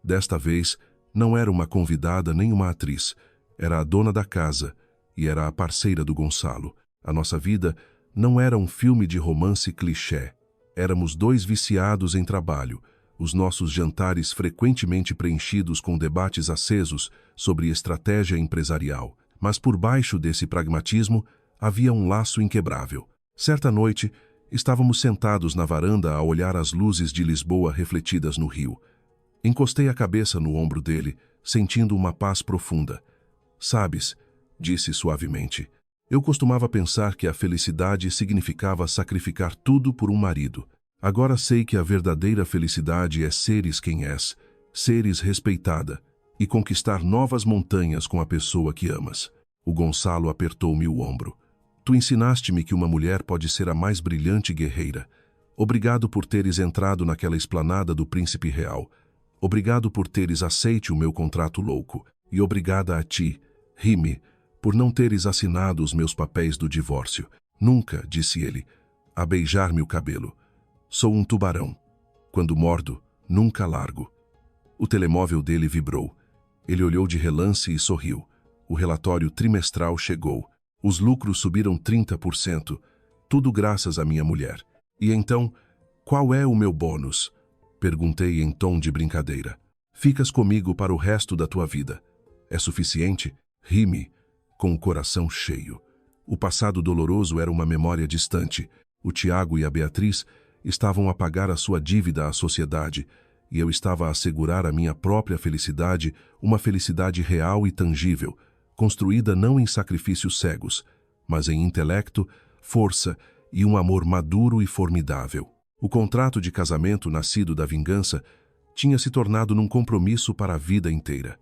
Desta vez, não era uma convidada nem uma atriz. Era a dona da casa e era a parceira do Gonçalo. A nossa vida não era um filme de romance clichê. Éramos 2 viciados em trabalho, os nossos jantares frequentemente preenchidos com debates acesos sobre estratégia empresarial. Mas por baixo desse pragmatismo havia um laço inquebrável. Certa noite, estávamos sentados na varanda a olhar as luzes de Lisboa refletidas no rio. Encostei a cabeça no ombro dele, sentindo uma paz profunda. Sabes, disse suavemente, eu costumava pensar que a felicidade significava sacrificar tudo por um marido. Agora sei que a verdadeira felicidade é seres quem és, seres respeitada e conquistar novas montanhas com a pessoa que amas. O Gonçalo apertou-me o ombro. Tu ensinaste-me que uma mulher pode ser a mais brilhante guerreira. Obrigado por teres entrado naquela esplanada do Príncipe Real. Obrigado por teres aceite o meu contrato louco. E obrigada a ti, Rime, por não teres assinado os meus papéis do divórcio. Nunca, disse ele, a beijar-me o cabelo. Sou um tubarão. Quando mordo, nunca largo. O telemóvel dele vibrou. Ele olhou de relance e sorriu. O relatório trimestral chegou. Os lucros subiram 30%. Tudo graças à minha mulher. E então, qual é o meu bônus? Perguntei em tom de brincadeira. Ficas comigo para o resto da tua vida. É suficiente? Ri-me, com o coração cheio. O passado doloroso era uma memória distante. O Tiago e a Beatriz estavam a pagar a sua dívida à sociedade, e eu estava a assegurar a minha própria felicidade, uma felicidade real e tangível, construída não em sacrifícios cegos, mas em intelecto, força e um amor maduro e formidável. O contrato de casamento nascido da vingança tinha se tornado num compromisso para a vida inteira.